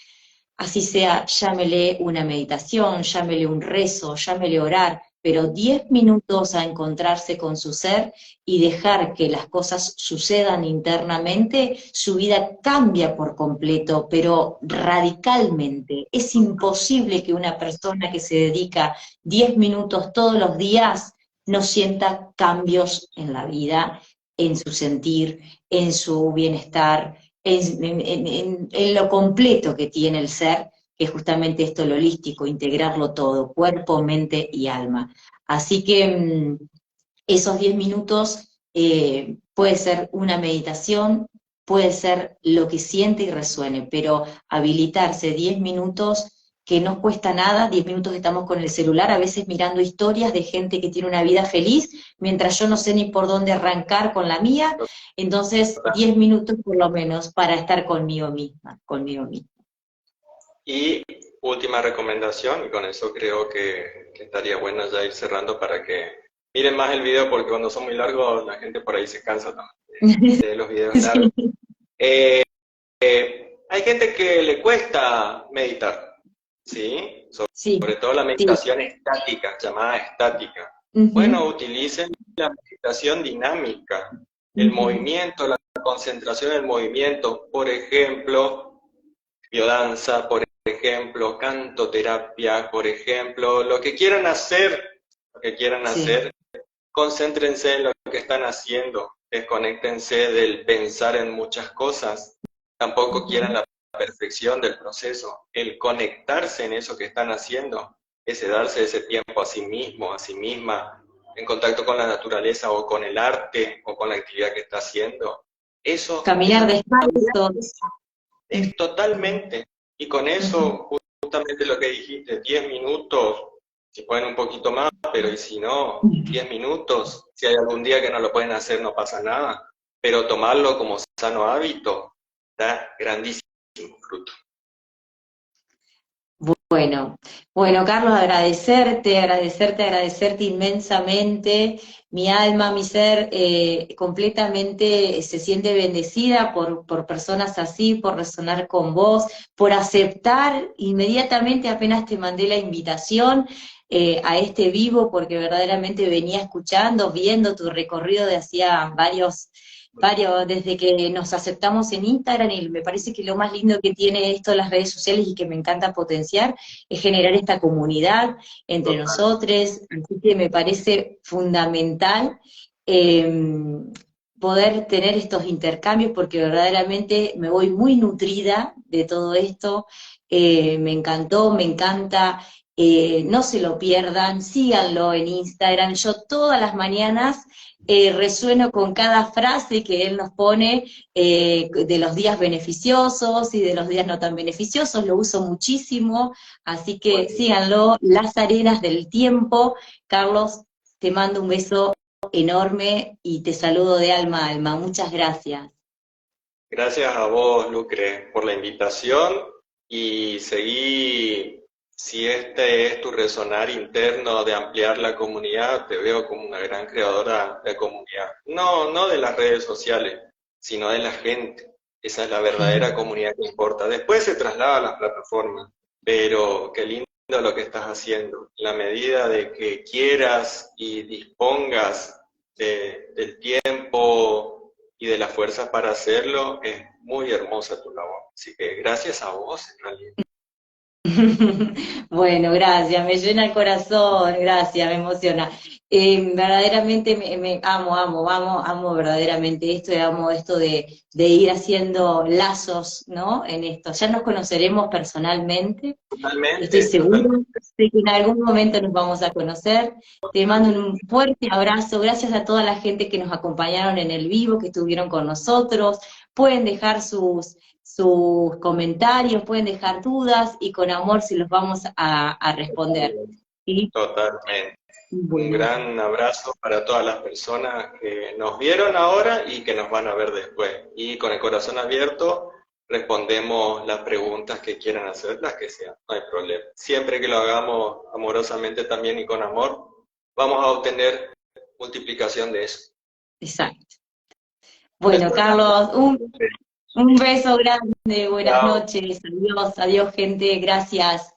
así sea, llámele una meditación, llámele un rezo, llámele orar, pero 10 minutos a encontrarse con su ser y dejar que las cosas sucedan internamente, su vida cambia por completo, pero radicalmente. Es imposible que una persona que se dedica 10 minutos todos los días no sienta cambios en la vida, en su sentir, en su bienestar, en lo completo que tiene el ser, que es justamente esto, lo holístico, integrarlo todo, cuerpo, mente y alma. Así que esos 10 minutos puede ser una meditación, puede ser lo que siente y resuene, pero habilitarse 10 minutos que no cuesta nada. 10 minutos que estamos con el celular, a veces mirando historias de gente que tiene una vida feliz, mientras yo no sé ni por dónde arrancar con la mía. Entonces 10 minutos por lo menos para estar conmigo misma, conmigo misma. Y última recomendación, y con eso creo que estaría bueno ya ir cerrando para que miren más el video, porque cuando son muy largos la gente por ahí se cansa también de los videos largos. Sí, Hay gente que le cuesta meditar, ¿sí? sí, Sobre todo la sí. meditación estática, llamada estática. Ujú, Bueno, utilicen la meditación dinámica, el ujú. movimiento, la concentración en el movimiento, por ejemplo, biodanza, por ejemplo, cantoterapia, por ejemplo, lo que quieran Sí, hacer, concéntrense en lo que están haciendo, desconéctense del pensar en muchas cosas, tampoco quieran ujú. la perfección del proceso, el conectarse en eso que están haciendo, ese darse ese tiempo a sí mismo, a sí misma, en contacto con la naturaleza o con el arte o con la actividad que está haciendo. Caminar Eso descalzo. es totalmente, y con Ujú. eso, justamente lo que dijiste, 10 minutos, si pueden un poquito más, pero y si no, 10 minutos, si hay algún día que no lo pueden hacer, no pasa nada, pero tomarlo como sano hábito da grandísimo fruto. Bueno, bueno, Carlos, agradecerte inmensamente. Mi alma, mi ser, completamente se siente bendecida por personas así, por resonar con vos, por aceptar inmediatamente apenas te mandé la invitación a este vivo, porque verdaderamente venía escuchando, viendo tu recorrido de hacía desde que nos aceptamos en Instagram, y me parece que lo más lindo que tiene esto de las redes sociales y que me encanta potenciar es generar esta comunidad entre Total. nosotros, así que me parece fundamental eh, poder tener estos intercambios, porque verdaderamente me voy muy nutrida de todo esto, me encantó, me encanta, no se lo pierdan, síganlo en Instagram, yo todas las mañanas resueno con cada frase que él nos pone de los días beneficiosos y de los días no tan beneficiosos, lo uso muchísimo, así que Bueno, síganlo, Las Arenas del Tiempo. Carlos, te mando un beso enorme y te saludo de alma a alma. Muchas gracias. gracias a vos, Lucre, por la invitación y seguí, si este es tu resonar interno de ampliar la comunidad, te veo como una gran creadora de comunidad. No, no de las redes sociales, sino de la gente. Esa es la verdadera comunidad que importa. Después se traslada a las plataformas, pero qué lindo lo que estás haciendo. En la medida de que quieras y dispongas del tiempo y de la fuerza para hacerlo, es muy hermosa tu labor. Así que gracias a vos, en realidad. Bueno, gracias, me llena el corazón, gracias, me emociona. Verdaderamente amo verdaderamente esto y amo esto de ir haciendo lazos, ¿no? En esto. Ya nos conoceremos personalmente, estoy Totalmente, segura, totalmente. sé que en algún momento nos vamos a conocer. Te mando un fuerte abrazo, gracias a toda la gente que nos acompañaron en el vivo, que estuvieron con nosotros. Pueden dejar sus comentarios, pueden dejar dudas y con amor se los vamos a responder. ¿Sí? Totalmente. Un Bueno, gran abrazo para todas las personas que nos vieron ahora y que nos van a ver después. Y con el corazón abierto respondemos las preguntas que quieran hacer, las que sean, no hay problema. Siempre que lo hagamos amorosamente también y con amor, vamos a obtener multiplicación de eso. exacto. Bueno, Beso grande. Carlos, un beso grande, buenas Chao. noches, adiós, adiós gente, gracias.